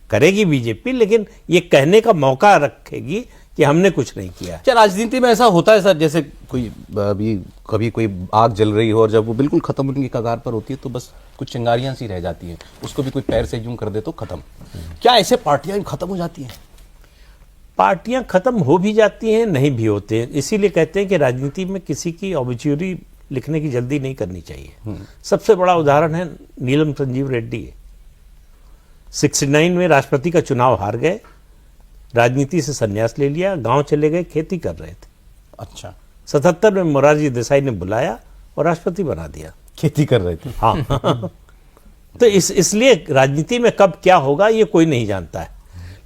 [SPEAKER 2] करेगी बीजेपी, लेकिन ये कहने का मौका रखेगी कि हमने कुछ नहीं किया।
[SPEAKER 1] क्या राजनीति में ऐसा होता है सर, जैसे कभी कोई आग जल रही हो और जब वो बिल्कुल खत्म होने की कगार पर होती है तो बस कुछ चिंगारियां सी रह जाती हैं, उसको भी कोई पैर से यूं कर दे तो खत्म। क्या ऐसे पार्टियां खत्म हो जाती हैं?
[SPEAKER 2] पार्टियां खत्म हो भी जाती हैं, नहीं भी होते हैं। इसीलिए कहते हैं कि राजनीति में किसी की ऑबिच्यूरी लिखने की जल्दी नहीं करनी चाहिए। सबसे बड़ा उदाहरण है नीलम संजीव रेड्डी। 69 में राष्ट्रपति का चुनाव हार गए, राजनीति से संन्यास ले लिया, गांव चले गए, खेती कर रहे थे।
[SPEAKER 1] अच्छा,
[SPEAKER 2] 77 में मोरारजी देसाई ने बुलाया और राष्ट्रपति बना दिया।
[SPEAKER 1] खेती कर रहे थे।
[SPEAKER 2] हाँ। तो इसलिए राजनीति में कब क्या होगा ये कोई नहीं जानता है,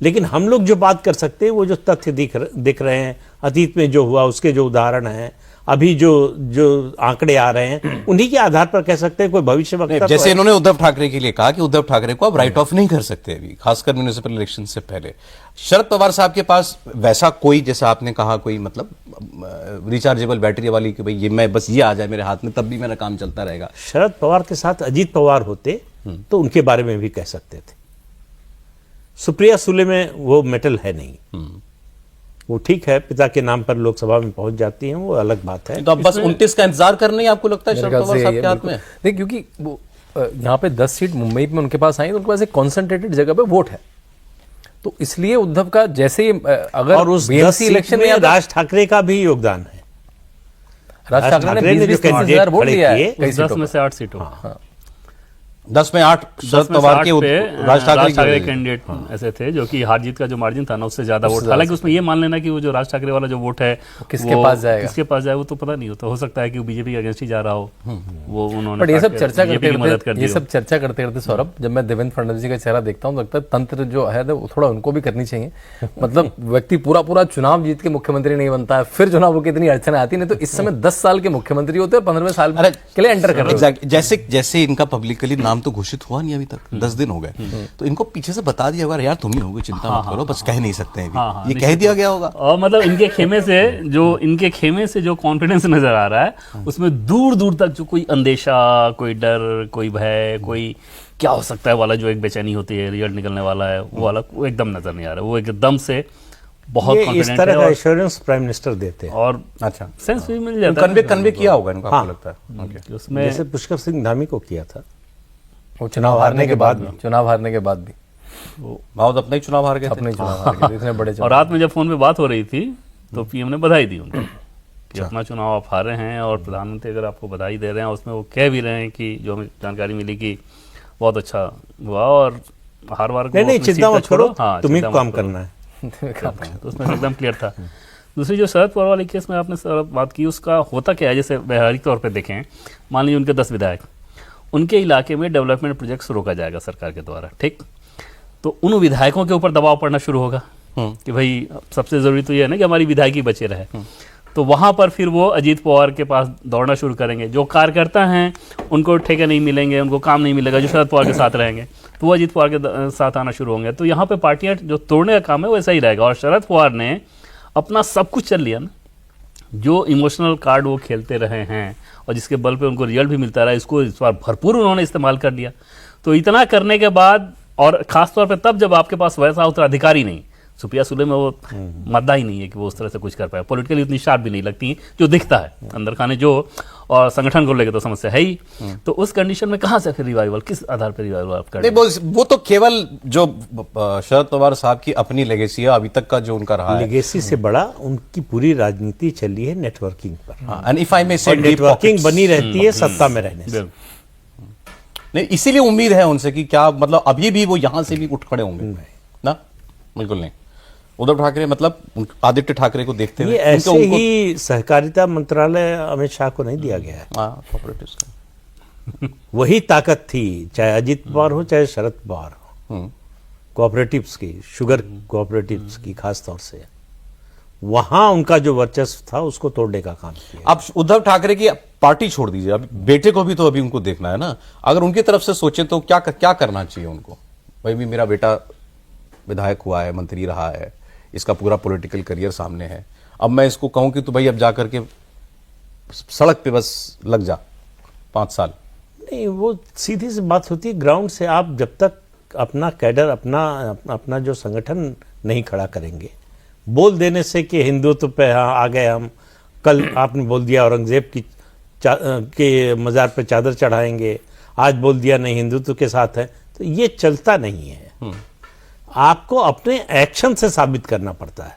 [SPEAKER 2] लेकिन हम लोग जो बात कर सकते हैं वो जो तथ्य दिख रहे हैं, अतीत में जो हुआ उसके जो उदाहरण हैं, अभी जो आंकड़े आ रहे हैं, उन्हीं के आधार पर कह सकते हैं। कोई भविष्य वक्ता
[SPEAKER 1] जैसे इन्होंने उद्धव ठाकरे के लिए कहा कि उद्धव ठाकरे को आप राइट ऑफ नहीं कर सकते अभी, खासकर म्युनिसिपल इलेक्शन से पहले। शरद पवार साहब के पास वैसा कोई, जैसा आपने कहा, कोई मतलब रिचार्जेबल बैटरी वाली कि भाई ये मैं बस ये आ जाए मेरे हाथ में तब भी मेरा काम चलता रहेगा।
[SPEAKER 2] शरद पवार के साथ अजीत पवार होते तो उनके बारे में भी कह सकते थे। सुप्रिया सुले में वो मेटल है नहीं, वो ठीक है पिता के नाम पर लोकसभा में पहुंच जाती हैं, वो अलग बात है।
[SPEAKER 1] तो अब बस 29 का इंतजार करना ही आपको लगता है
[SPEAKER 3] मेरे
[SPEAKER 1] शरद
[SPEAKER 3] ख्याल
[SPEAKER 1] पवार
[SPEAKER 3] से
[SPEAKER 1] साहब
[SPEAKER 3] ये
[SPEAKER 1] के हाथ
[SPEAKER 3] बिल्कुल-
[SPEAKER 1] में?
[SPEAKER 3] नहीं, क्योंकि वो यहाँ पे 10 सीट मुंबई में उनके पास आई तो उनके पास एक कॉन्सेंट्रेटेड जगह पे वोट है, तो इसलिए उद्धव का जैसे ही अगर
[SPEAKER 2] और उस 10
[SPEAKER 3] बीएमसी
[SPEAKER 2] सीट
[SPEAKER 3] इलेक्शन
[SPEAKER 2] में
[SPEAKER 3] में
[SPEAKER 2] राज ठाकरे का भी योगदान है।
[SPEAKER 3] राज ठाकरे ने
[SPEAKER 2] जो
[SPEAKER 3] 20-25
[SPEAKER 2] कैंडिडेट
[SPEAKER 3] हजार वोट
[SPEAKER 2] खड़े
[SPEAKER 3] लिया है
[SPEAKER 2] किए,
[SPEAKER 3] कई
[SPEAKER 4] 10
[SPEAKER 3] सीटों
[SPEAKER 4] में
[SPEAKER 3] पर।
[SPEAKER 4] से 8 सीटों,
[SPEAKER 1] 10 में 8 शरद पवार के राज ठाकरे के।
[SPEAKER 4] कैंडिडेट ऐसे थे जो कि हार जीत का जो मार्जिन था ना उससे ज्यादा वोट। हालांकि उसमें ये मान लेना कि वो जो राज ठाकरे वाला जो वोट है
[SPEAKER 3] किसके
[SPEAKER 4] वो
[SPEAKER 3] पास जाएगा?
[SPEAKER 4] किसके पास जाए वो तो पता नहीं होता। हो सकता है कि वो बीजेपी के अगेंस्ट ही जा रहा हो, वो उन्होंने
[SPEAKER 3] बट ये सब
[SPEAKER 4] काट के
[SPEAKER 3] चर्चा
[SPEAKER 4] बीजेपी की मदद
[SPEAKER 3] करते
[SPEAKER 4] कर
[SPEAKER 3] करते
[SPEAKER 4] दी
[SPEAKER 3] ये
[SPEAKER 4] हो।
[SPEAKER 3] सब चर्चा करते करते सौरभ, जब मैं देवेंद्र फडणवीस जी का चेहरा देखता हूँ तो लगता है तंत्र जो है वो थोड़ा उनको भी करनी चाहिए। मतलब व्यक्ति पूरा चुनाव जीत के मुख्यमंत्री नहीं बनता है, फिर चुनाव की इतनी अड़चने आती नहीं, तो इस समय 10 साल के मुख्यमंत्री होते हैं और 15वें साल के लिए एंटर कर रहे हैं।
[SPEAKER 1] Exactly. जैसे इनका पब्लिकली नाम तो घोषित हुआ नहीं अभी तक, 10 दिन हो गए, तो इनको पीछे से बता दिया होगा यार तुम ही होगे, चिंता मत करो, बस कह नहीं सकते हैं अभी। ये कह दिया गया होगा।
[SPEAKER 4] और मतलब इनके खेमे से जो कॉन्फिडेंस नजर आ रहा है उसमें दूर दूर तक जो कोई अंदेशा, कोई डर, कोई भय, कोई क्या हो सकता है वाला जो एक बेचैनी होती है, रिजल्ट निकलने वाला है वो वाला, वो एकदम नजर नहीं आ रहा। वो एकदम से बहुत
[SPEAKER 2] ये इस
[SPEAKER 4] कॉन्फिडेंट
[SPEAKER 2] तरह
[SPEAKER 4] है
[SPEAKER 2] का
[SPEAKER 4] और,
[SPEAKER 2] एश्योरेंस प्राइम मिनिस्टर देते हैं।
[SPEAKER 4] और
[SPEAKER 1] अच्छा,
[SPEAKER 4] सेंस भी मिल जाता है
[SPEAKER 1] कन्वे किया होगा इनको, आपको लगता है? Okay.
[SPEAKER 4] कि उसमें
[SPEAKER 2] जैसे पुष्कर सिंह धामी को किया था।
[SPEAKER 3] वो चुनाव हारने के बाद भी
[SPEAKER 1] माहौद अपना ही चुनाव हार गए थे।
[SPEAKER 3] अपने चुनाव हार गए थे, इतने बड़े
[SPEAKER 4] और
[SPEAKER 3] चुनाव।
[SPEAKER 4] रात में जब फोन पे बात हो रही थी तो पीएम ने बधाई दी उनको कि अपना चुनाव आप हारे हैं, और प्रधानमंत्री अगर आपको बधाई दे रहे हैं उसमें वो कह भी रहे हैं कि जो हमें जानकारी मिली कि बहुत अच्छा हुआ और हार वार को
[SPEAKER 2] नहीं
[SPEAKER 4] अपनी
[SPEAKER 2] चिंता
[SPEAKER 4] सीट
[SPEAKER 2] मत
[SPEAKER 4] पे
[SPEAKER 2] करो,
[SPEAKER 4] हाँ,
[SPEAKER 2] तुम्हें
[SPEAKER 4] चिंता मत
[SPEAKER 2] काम
[SPEAKER 4] करो।
[SPEAKER 2] करना है।
[SPEAKER 4] तो उसमें एकदम क्लियर था। दूसरी जो शरद पवार वाले केस में आपने सर बात की, उसका होता क्या है, जैसे व्यावहारिक तौर पे देखें, मान लीजिए उनके 10 विधायक, उनके इलाके में डेवलपमेंट प्रोजेक्ट्स रोका जाएगा सरकार के द्वारा, ठीक, तो उन विधायकों के ऊपर दबाव पड़ना शुरू होगा कि भाई सबसे जरूरी तो ये है ना कि हमारी विधायकी बचे रहे। तो वहां पर फिर वो अजीत पवार के पास दौड़ना शुरू करेंगे। जो कार्यकर्ता हैं उनको ठेके नहीं मिलेंगे, उनको काम नहीं मिलेगा, जो शरद पवार के साथ रहेंगे तो वो अजीत पवार के साथ आना शुरू होंगे। तो यहाँ पे पार्टियां जो तोड़ने का काम है वो ऐसा ही रहेगा। और शरद पवार ने अपना सब कुछ चल लिया ना, जो इमोशनल कार्ड वो खेलते रहे हैं और जिसके बल पे उनको रिजल्ट भी मिलता रहा, इसको इस बार भरपूर उन्होंने इस्तेमाल कर लिया। तो इतना करने के बाद, और खासतौर पे तब जब आपके पास वैसा उत्तराधिकारी नहीं, सुप्रिया सुले में वो मद्दा ही नहीं है कि वो उस तरह से कुछ कर पाए, पॉलिटिकली उतनी शार्प भी नहीं लगती जो दिखता है अंदर खाने जो, और संगठन को लेकर तो समस्या है ही। तो उस कंडीशन में कहां से फिर रिवाइवल, किस आधार पर रिवाइवल आप कर रहे हैं?
[SPEAKER 1] नहीं, वो तो केवल जो शरद पवार साहब की अपनी लेगेसी है अभी तक का जो उनका रहा है।
[SPEAKER 2] लेगेसी से बड़ा उनकी पूरी राजनीति चली है नेटवर्किंग पर।
[SPEAKER 1] एंड इफ आई मे से
[SPEAKER 2] नेटवर्किंग बनी रहती है सत्ता में रहने से।
[SPEAKER 1] नहीं, इसीलिए उम्मीद है उनसे कि क्या मतलब अभी भी वो यहां से भी उठ खड़े होंगे ना? बिल्कुल नहीं। उद्धव ठाकरे मतलब आदित्य ठाकरे को देखते
[SPEAKER 2] ये
[SPEAKER 1] हुए
[SPEAKER 2] ऐसे ही सहकारिता मंत्रालय अमित शाह को नहीं दिया गया है।
[SPEAKER 1] कोऑपरेटिव्स का
[SPEAKER 2] वही ताकत थी, चाहे अजित पवार हो चाहे शरद पवार हो, कोऑपरेटिव्स की, शुगर कोऑपरेटिव्स की खास तौर से, वहां उनका जो वर्चस्व था उसको तोड़ने का काम किया।
[SPEAKER 1] अब उद्धव ठाकरे की पार्टी छोड़ दीजिए, अब बेटे को भी तो अभी उनको देखना है ना। अगर उनकी तरफ से सोचे तो क्या करना चाहिए उनको? भाई भी मेरा बेटा विधायक हुआ है, मंत्री रहा है, इसका पूरा पॉलिटिकल करियर सामने है, अब मैं इसको कहूं कि तो भाई अब जाकर के सड़क पे बस लग जा 5 साल।
[SPEAKER 2] नहीं, वो सीधी सी बात होती है ग्राउंड से। आप जब तक अपना कैडर, अपना जो संगठन नहीं खड़ा करेंगे, बोल देने से कि हिंदुत्व पे आ गए हम, कल आपने बोल दिया औरंगजेब के मज़ार पे चादर चढ़ाएंगे, आज बोल दिया नहीं हिंदुत्व के साथ है, तो ये चलता नहीं है। आपको अपने एक्शन से साबित करना पड़ता है,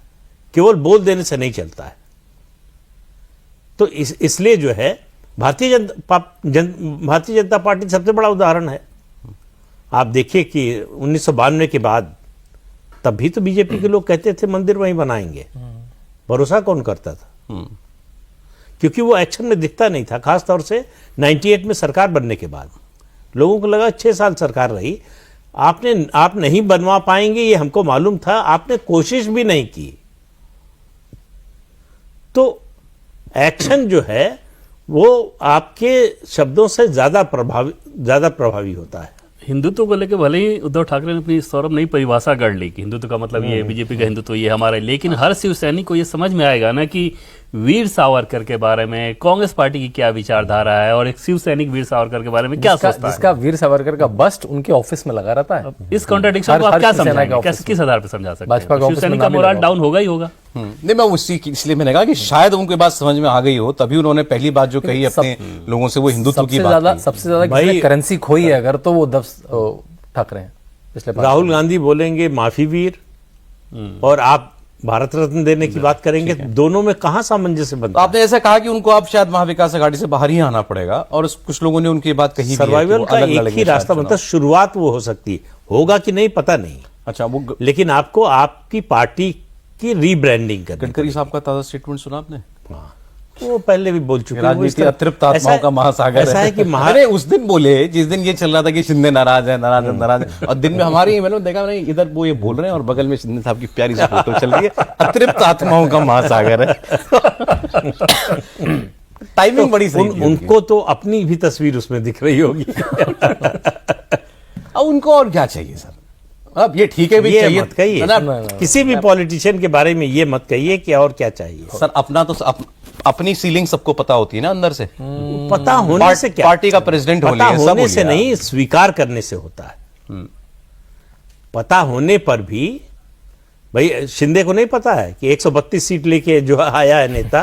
[SPEAKER 2] केवल बोल देने से नहीं चलता है। तो इसलिए जो है भारतीय जनता पार्टी सबसे बड़ा उदाहरण है। आप देखिए कि 1992 के बाद तब भी तो बीजेपी के लोग कहते थे मंदिर वहीं बनाएंगे, भरोसा कौन करता था? क्योंकि वो एक्शन में दिखता नहीं था। खास तौर से 98 में सरकार बनने के बाद लोगों को लगा 6 साल सरकार रही, आप नहीं बनवा पाएंगे ये हमको मालूम था, आपने कोशिश भी नहीं की। तो एक्शन जो है वो आपके शब्दों से ज्यादा प्रभावी होता है।
[SPEAKER 4] हिंदुत्व को लेकर भले ही उद्धव ठाकरे ने अपनी सौरभ नई परिभाषा गढ़ ली कि हिंदुत्व का मतलब ये है, बीजेपी का हिंदुत्व ये हमारा है, लेकिन हर शिव सैनिक को ये समझ में आएगा ना कि वीर सावरकर के बारे में कांग्रेस पार्टी की क्या विचारधारा है और एक शिव सैनिक वीर सावरकर के बारे में क्या सोचता है।
[SPEAKER 3] जिसका वीर सावरकर का बस्ट उनके ऑफिस में लगा रहता है।
[SPEAKER 4] इस कॉन्ट्रडिक्शन को आप क्या समझाएंगे, किस आधार पर समझा सकते
[SPEAKER 3] भाजपा
[SPEAKER 4] हैं?
[SPEAKER 3] का
[SPEAKER 4] शिव
[SPEAKER 3] ऑफिस
[SPEAKER 4] सैनिक
[SPEAKER 3] में
[SPEAKER 4] का
[SPEAKER 3] नाम ही
[SPEAKER 4] मोराल
[SPEAKER 3] लगा।
[SPEAKER 4] डाउन होगा ही होगा।
[SPEAKER 1] नहीं, मैं इसलिए मैंने कहा कि शायद उनके बात समझ में आ गई हो, तभी उन्होंने पहली बात जो कही अपने लोगों से वो हिंदुत्व की बात कही।
[SPEAKER 3] सबसे ज्यादा
[SPEAKER 2] भाई-
[SPEAKER 3] किसी करेंसी खोई है अगर तो वो उद्धव ठाकरे हैं पिछले 5
[SPEAKER 2] राहुल गांधी बोलेंगे माफी वीर, और आप भारत रत्न देने की बात करेंगे, दोनों में कहां सामंजस्य
[SPEAKER 1] तो
[SPEAKER 2] बनता है?
[SPEAKER 1] आपने ऐसा कहा कि उनको अब शायद महाविकास आघाड़ी से बाहर ही आना पड़ेगा, और कुछ लोगों ने उनकी बात कही भी है कि
[SPEAKER 2] सर्वाइवल
[SPEAKER 1] वो
[SPEAKER 2] का
[SPEAKER 1] अलग
[SPEAKER 2] एक
[SPEAKER 1] लड़ेंगे
[SPEAKER 2] ही
[SPEAKER 1] शायद
[SPEAKER 2] रास्ता बनता है,
[SPEAKER 1] चुनाव।
[SPEAKER 2] शुरुआत वो हो सकती है, होगा कि नहीं पता नहीं,
[SPEAKER 1] अच्छा, वो
[SPEAKER 2] लेकिन आपको आपकी पार्टी की रीब्रांडिंग करनी
[SPEAKER 1] गडकरी साहब का ताजा स्टेटमेंट सुना आपने?
[SPEAKER 2] हाँ। वो पहले भी बोल चुके हैं, वो इस
[SPEAKER 1] राजनीति
[SPEAKER 2] तरह-
[SPEAKER 1] अतृप्त आत्माओं का महासागर
[SPEAKER 2] ऐसा है कि
[SPEAKER 1] अरे उस दिन बोले, जिस दिन ये चल रहा था कि शिंदे नाराज है, और दिन में हमारी मैंने देखा नहीं, इधर वो ये बोल रहे हैं और बगल में शिंदे साहब की प्यारी सी फोटो चल रही है। अतृप्त आत्माओं का महासागर है। टाइमिंग बड़ी सही थी
[SPEAKER 2] उनको तो अपनी भी तस्वीर उसमें दिख रही होगी।
[SPEAKER 1] अब उनको और क्या चाहिए सर? अब ये ठीक है भी
[SPEAKER 2] ये
[SPEAKER 1] चाहिए
[SPEAKER 2] मत कहिए,
[SPEAKER 1] ना,
[SPEAKER 2] किसी भी पॉलिटिशियन के बारे में ये मत कहिए कि और क्या चाहिए।
[SPEAKER 1] सर अपना तो अपनी सीलिंग सबको पता होती है ना अंदर से।
[SPEAKER 2] पता होने से क्या,
[SPEAKER 1] पार्टी का प्रेसिडेंट
[SPEAKER 2] पता
[SPEAKER 1] होने
[SPEAKER 2] होने से नहीं, स्वीकार करने से होता है। पता होने पर भी, भाई शिंदे को नहीं पता है कि 132 सीट लेके जो आया है नेता,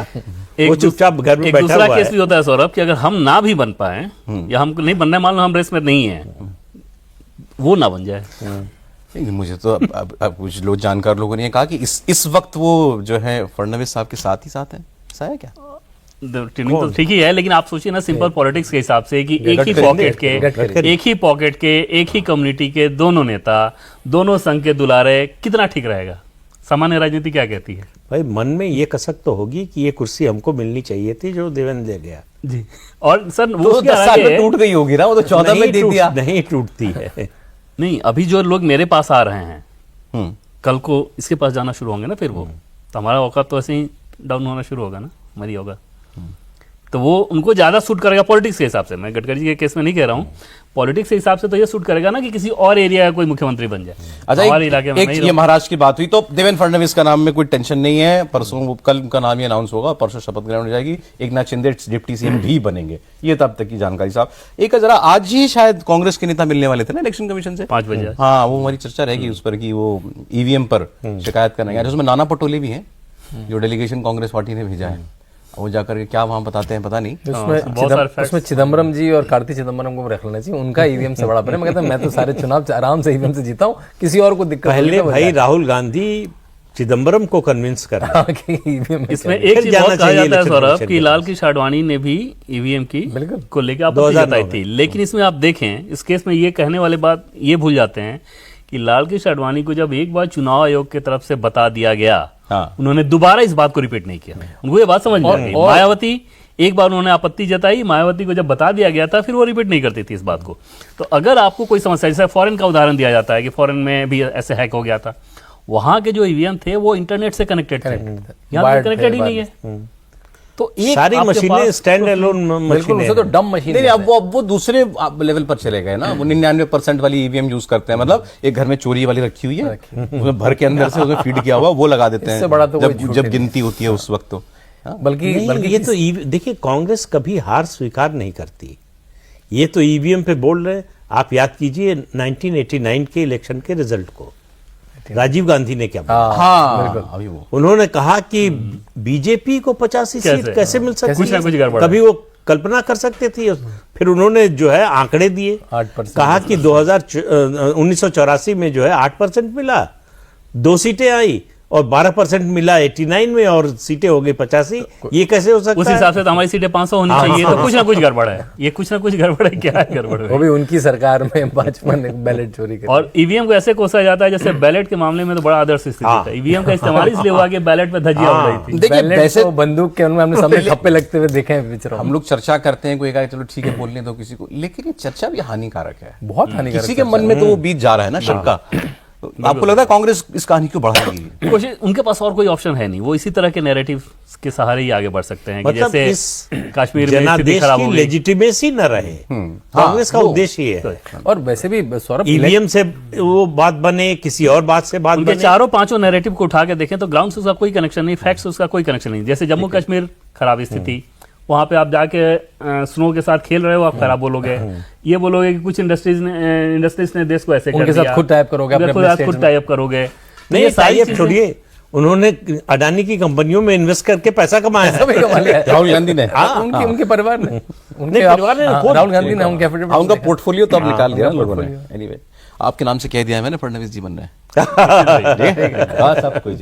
[SPEAKER 2] वो चुपचाप घर में
[SPEAKER 4] एक
[SPEAKER 2] बैठा
[SPEAKER 4] दूसरा
[SPEAKER 2] हुआ
[SPEAKER 4] केस
[SPEAKER 2] है।
[SPEAKER 4] भी होता है सौरभ कि अगर हम ना भी बन पाए या हमको नहीं बनना है, मान लो हम रेस में नहीं है, वो ना बन जाए।
[SPEAKER 1] नहीं, मुझे तो अब कुछ लोग जानकार लोगों ने कहा कि इस वक्त वो जो है फडणवीस साहब के साथ है। ऐसा है क्या?
[SPEAKER 4] ट्रेनिंग तो ठीक ही है, लेकिन आप सोचिए ना सिंपल पॉलिटिक्स के हिसाब से कि एक ही
[SPEAKER 1] गडकरी
[SPEAKER 4] पॉकेट के एक ही कम्युनिटी के दोनों नेता, दोनों संघ के दुलारे, कितना ठीक रहेगा? सामान्य राजनीति क्या कहती है?
[SPEAKER 2] भाई मन में ये कसक तो होगी कि ये कुर्सी हमको मिलनी चाहिए थी जो देवेंद्र ले गया।
[SPEAKER 4] जी, और सर वो
[SPEAKER 1] तो
[SPEAKER 4] उसके
[SPEAKER 1] 10 साल में
[SPEAKER 4] आगे
[SPEAKER 1] टूट गई होगी ना, वो तो 14 में दे दिया।
[SPEAKER 2] नहीं टूटती है।
[SPEAKER 4] नहीं, अभी जो लोग मेरे पास आ रहे हैं,
[SPEAKER 1] हम्म।
[SPEAKER 4] कल को इसके पास जाना शुरू होंगे ना, फिर वो तो हमारा औकात तो ऐसे ही डाउन होना शुरू होगा ना, मरी होगा। तो वो उनको ज्यादा सूट करेगा पॉलिटिक्स के हिसाब से। मैं गडकरी जी के केस में नहीं कह रहा हूँ, पॉलिटिक्स के हिसाब से तो ये सूट करेगा ना कि किसी और एरिया का कोई मुख्यमंत्री बन जाए।
[SPEAKER 1] अच्छा,
[SPEAKER 4] हमारे इलाके में
[SPEAKER 1] एक
[SPEAKER 4] नहीं
[SPEAKER 1] ये महाराष्ट्र की बात हुई, तो देवेंद्र फडणवीस का नाम में कोई टेंशन नहीं है। परसों कल उनका नाम ही अनाउंस होगा, परसों शपथ ग्रहण हो जाएगी। एकनाथ शिंदे डिप्टी सीएम भी बनेंगे, ये तब तक की जानकारी। साहब एक जरा आज ही शायद कांग्रेस के नेता मिलने वाले थे ना इलेक्शन कमीशन से
[SPEAKER 4] 5 बजे।
[SPEAKER 1] हाँ, वो हमारी चर्चा रहेगी उस पर कि वो ईवीएम पर शिकायत करने गए। उसमें नाना पटोले भी हैं जो डेलीगेशन कांग्रेस पार्टी ने भेजा है। वो जाकर के क्या वहां बताते हैं पता नहीं।
[SPEAKER 3] उसमें चिदम्बरम जी और कार्ति चिदम्बरम को रख लेना चाहिए, उनका ईवीएम से बड़ा प्रेम। मैं कहता हूं, मैं तो सारे चुनाव आराम से ईवीएम से जीता हूं, किसी और को दिक्कत
[SPEAKER 2] पहले भाई राहुल गांधी चिदम्बरम को कन्विंस कर रहे हैं।
[SPEAKER 3] ईवीएम
[SPEAKER 4] इसमें एक चीज
[SPEAKER 2] जाना
[SPEAKER 4] बहुत कहा
[SPEAKER 2] चाहिए
[SPEAKER 4] जाता है
[SPEAKER 2] इलेक्शन
[SPEAKER 4] सौरभ
[SPEAKER 2] कमीशन
[SPEAKER 4] कि
[SPEAKER 2] के
[SPEAKER 4] लाल कृष्ण आडवाणी ने भी ईवीएम की
[SPEAKER 3] बिल्कुल।
[SPEAKER 4] को लेकर आपत्ति
[SPEAKER 2] 2009
[SPEAKER 4] जताई थी, लेकिन इसमें आप देखें इस केस में ये कहने वाले बात ये भूल जाते हैं कि लाल कृष्ण आडवाणी को जब एक बार चुनाव आयोग की तरफ से बता दिया गया,
[SPEAKER 1] हाँ।
[SPEAKER 4] उन्होंने दोबारा इस बात को रिपीट नहीं किया। उनको ये बात समझ में आ गई। मायावती एक बार उन्होंने आपत्ति जताई, मायावती को जब बता दिया गया था फिर वो रिपीट नहीं करती थी इस बात को। तो अगर आपको कोई समस्या, जैसे फॉरेन का उदाहरण दिया जाता है कि फॉरेन में भी ऐसे हैक हो गया था, वहां के जो ईवीएम थे वो इंटरनेट से कनेक्टेड थे, यहाँ कनेक्टेड ही नहीं है। तो एक
[SPEAKER 2] सारी
[SPEAKER 4] आपके
[SPEAKER 2] मशीनें
[SPEAKER 4] पास-
[SPEAKER 2] स्टैंड एलोन
[SPEAKER 3] बिल्कुल,
[SPEAKER 2] मशीनें
[SPEAKER 3] उसे तो
[SPEAKER 2] हैं।
[SPEAKER 3] डम मशीन
[SPEAKER 1] नहीं, अब वो दूसरे लेवल पर चले गए ना। वो 99% वाली ईवीएम यूज करते हैं, मतलब एक घर में चोरी वाली रखी हुई है, उसमें भर के अंदर से उसमें फीड किया हुआ वो लगा देते हैं।
[SPEAKER 3] इससे बड़ा तो कोई झूठ
[SPEAKER 1] जब
[SPEAKER 3] ही
[SPEAKER 1] गिनती होती है उस वक्त तो
[SPEAKER 3] बल्कि
[SPEAKER 2] नहीं, ये तो देखिए कांग्रेस कभी हार स्वीकार नहीं करती। ये तो ईवीएम पे बोल रहे हैं। आप याद कीजिए 1989 के इलेक्शन के रिजल्ट को, राजीव गांधी ने क्या बोला।
[SPEAKER 1] हाँ, अभी वो
[SPEAKER 2] उन्होंने कहा कि बीजेपी को 85 सीट कैसे मिल सकती
[SPEAKER 4] कुछ ना कुछ
[SPEAKER 2] है,
[SPEAKER 4] गड़बड़ है।
[SPEAKER 2] कभी वो कल्पना कर सकते थे। फिर उन्होंने जो है आंकड़े दिए,
[SPEAKER 3] 8%
[SPEAKER 2] कहा कि 1984 में जो है 8% मिला, 2 सीटें आई, और 12% मिला 89 में और सीटें हो गई 85, ये कैसे हो सकता
[SPEAKER 4] उस
[SPEAKER 2] है?
[SPEAKER 4] हिसाब से तो हमारी सीटें 500 होनी चाहिए, तो कुछ ना कुछ गड़बड़ है, ये कुछ ना कुछ गड़बड़ है, क्या है गड़बड़
[SPEAKER 3] वो
[SPEAKER 4] है?
[SPEAKER 3] भी उनकी सरकार में भाजपा ने बैलेट चोरी कर
[SPEAKER 4] और ईवीएम को ऐसे कोसा जाता है जैसे बैलेट के मामले में तो बड़ा आदर्श स्थिति था, ईवीएम का इस्तेमाल इसलिए हुआ कि बैलेट में धज्जियां उड़ रही थी।
[SPEAKER 1] देखिए
[SPEAKER 3] बैलेट
[SPEAKER 1] वैसे
[SPEAKER 3] तो बंदूक के उनमें हमने सामने ठप्पे लगते हुए देखे हैं पिक्चरों
[SPEAKER 1] हम
[SPEAKER 3] में।
[SPEAKER 1] लोग चर्चा करते हैं, कोई कहा चलो ठीक है बोलने दो किसी को, लेकिन ये चर्चा भी हानिकारक है।
[SPEAKER 3] बहुत हानिकारक
[SPEAKER 1] किसी के मन में तो वो बीत जा रहा है ना शंका। आपको लगता है कांग्रेस इस कहानी को बढ़ाएगी?
[SPEAKER 4] कोशिश, उनके पास और कोई ऑप्शन है नहीं, वो इसी तरह के नैरेटिव के सहारे ही आगे बढ़ सकते हैं कि
[SPEAKER 2] मतलब
[SPEAKER 4] जैसे
[SPEAKER 2] इस
[SPEAKER 4] कश्मीर में स्थिति
[SPEAKER 2] जनादेश
[SPEAKER 4] खराब
[SPEAKER 2] की
[SPEAKER 4] हो गई।
[SPEAKER 2] लेजिटिमेसी न रहे, कांग्रेस का उद्देश्य ये है।
[SPEAKER 3] और वैसे भी सौरभ
[SPEAKER 2] ईवीएम से वो बात बने, किसी और बात से बात
[SPEAKER 4] उनके
[SPEAKER 2] बने।
[SPEAKER 4] चारों पांचों नैरेटिव को उठा के देखें तो ग्राउंड से उसका कोई कनेक्शन नहीं, फैक्ट से उसका कोई कनेक्शन नहीं। जैसे जम्मू कश्मीर खराब स्थिति, वहां पे आप जाके स्नो के साथ खेल रहे हो, आप खराब बोलोगे, ये बोलोगे कि कुछ इंडस्ट्रीज ने देश को ऐसे कर
[SPEAKER 3] उनके साथ
[SPEAKER 4] दिया,
[SPEAKER 3] खुद टाइप करोगे,
[SPEAKER 4] उनके
[SPEAKER 3] अपने
[SPEAKER 4] साथ
[SPEAKER 3] स्टेट्स
[SPEAKER 4] खुद
[SPEAKER 3] में।
[SPEAKER 4] टाइप करोगे। तो
[SPEAKER 2] नहीं,
[SPEAKER 4] ये सारी
[SPEAKER 2] टाइप
[SPEAKER 4] चीजें-
[SPEAKER 2] छोड़िए, उन्होंने अडानी की कंपनियों में इन्वेस्ट करके पैसा कमाया है।
[SPEAKER 3] सभी कमा लिया है।
[SPEAKER 1] राहुल गांधी ने
[SPEAKER 3] उनके परिवार ने, उनके
[SPEAKER 2] नहीं, परिवार ने खुद-
[SPEAKER 3] राहुल गांधी ने उनके affidavit
[SPEAKER 1] हाँ, उनका
[SPEAKER 3] देखा।
[SPEAKER 1] पोर्टफोलियो तो अब निकाल दिया ना
[SPEAKER 3] उनका
[SPEAKER 1] लोगों ने।
[SPEAKER 3] portfolio।
[SPEAKER 1] एनीवे आपके नाम से कह दिया है मैंने, फडणवीस जी बन रहे हैं। हाँ, सब कोई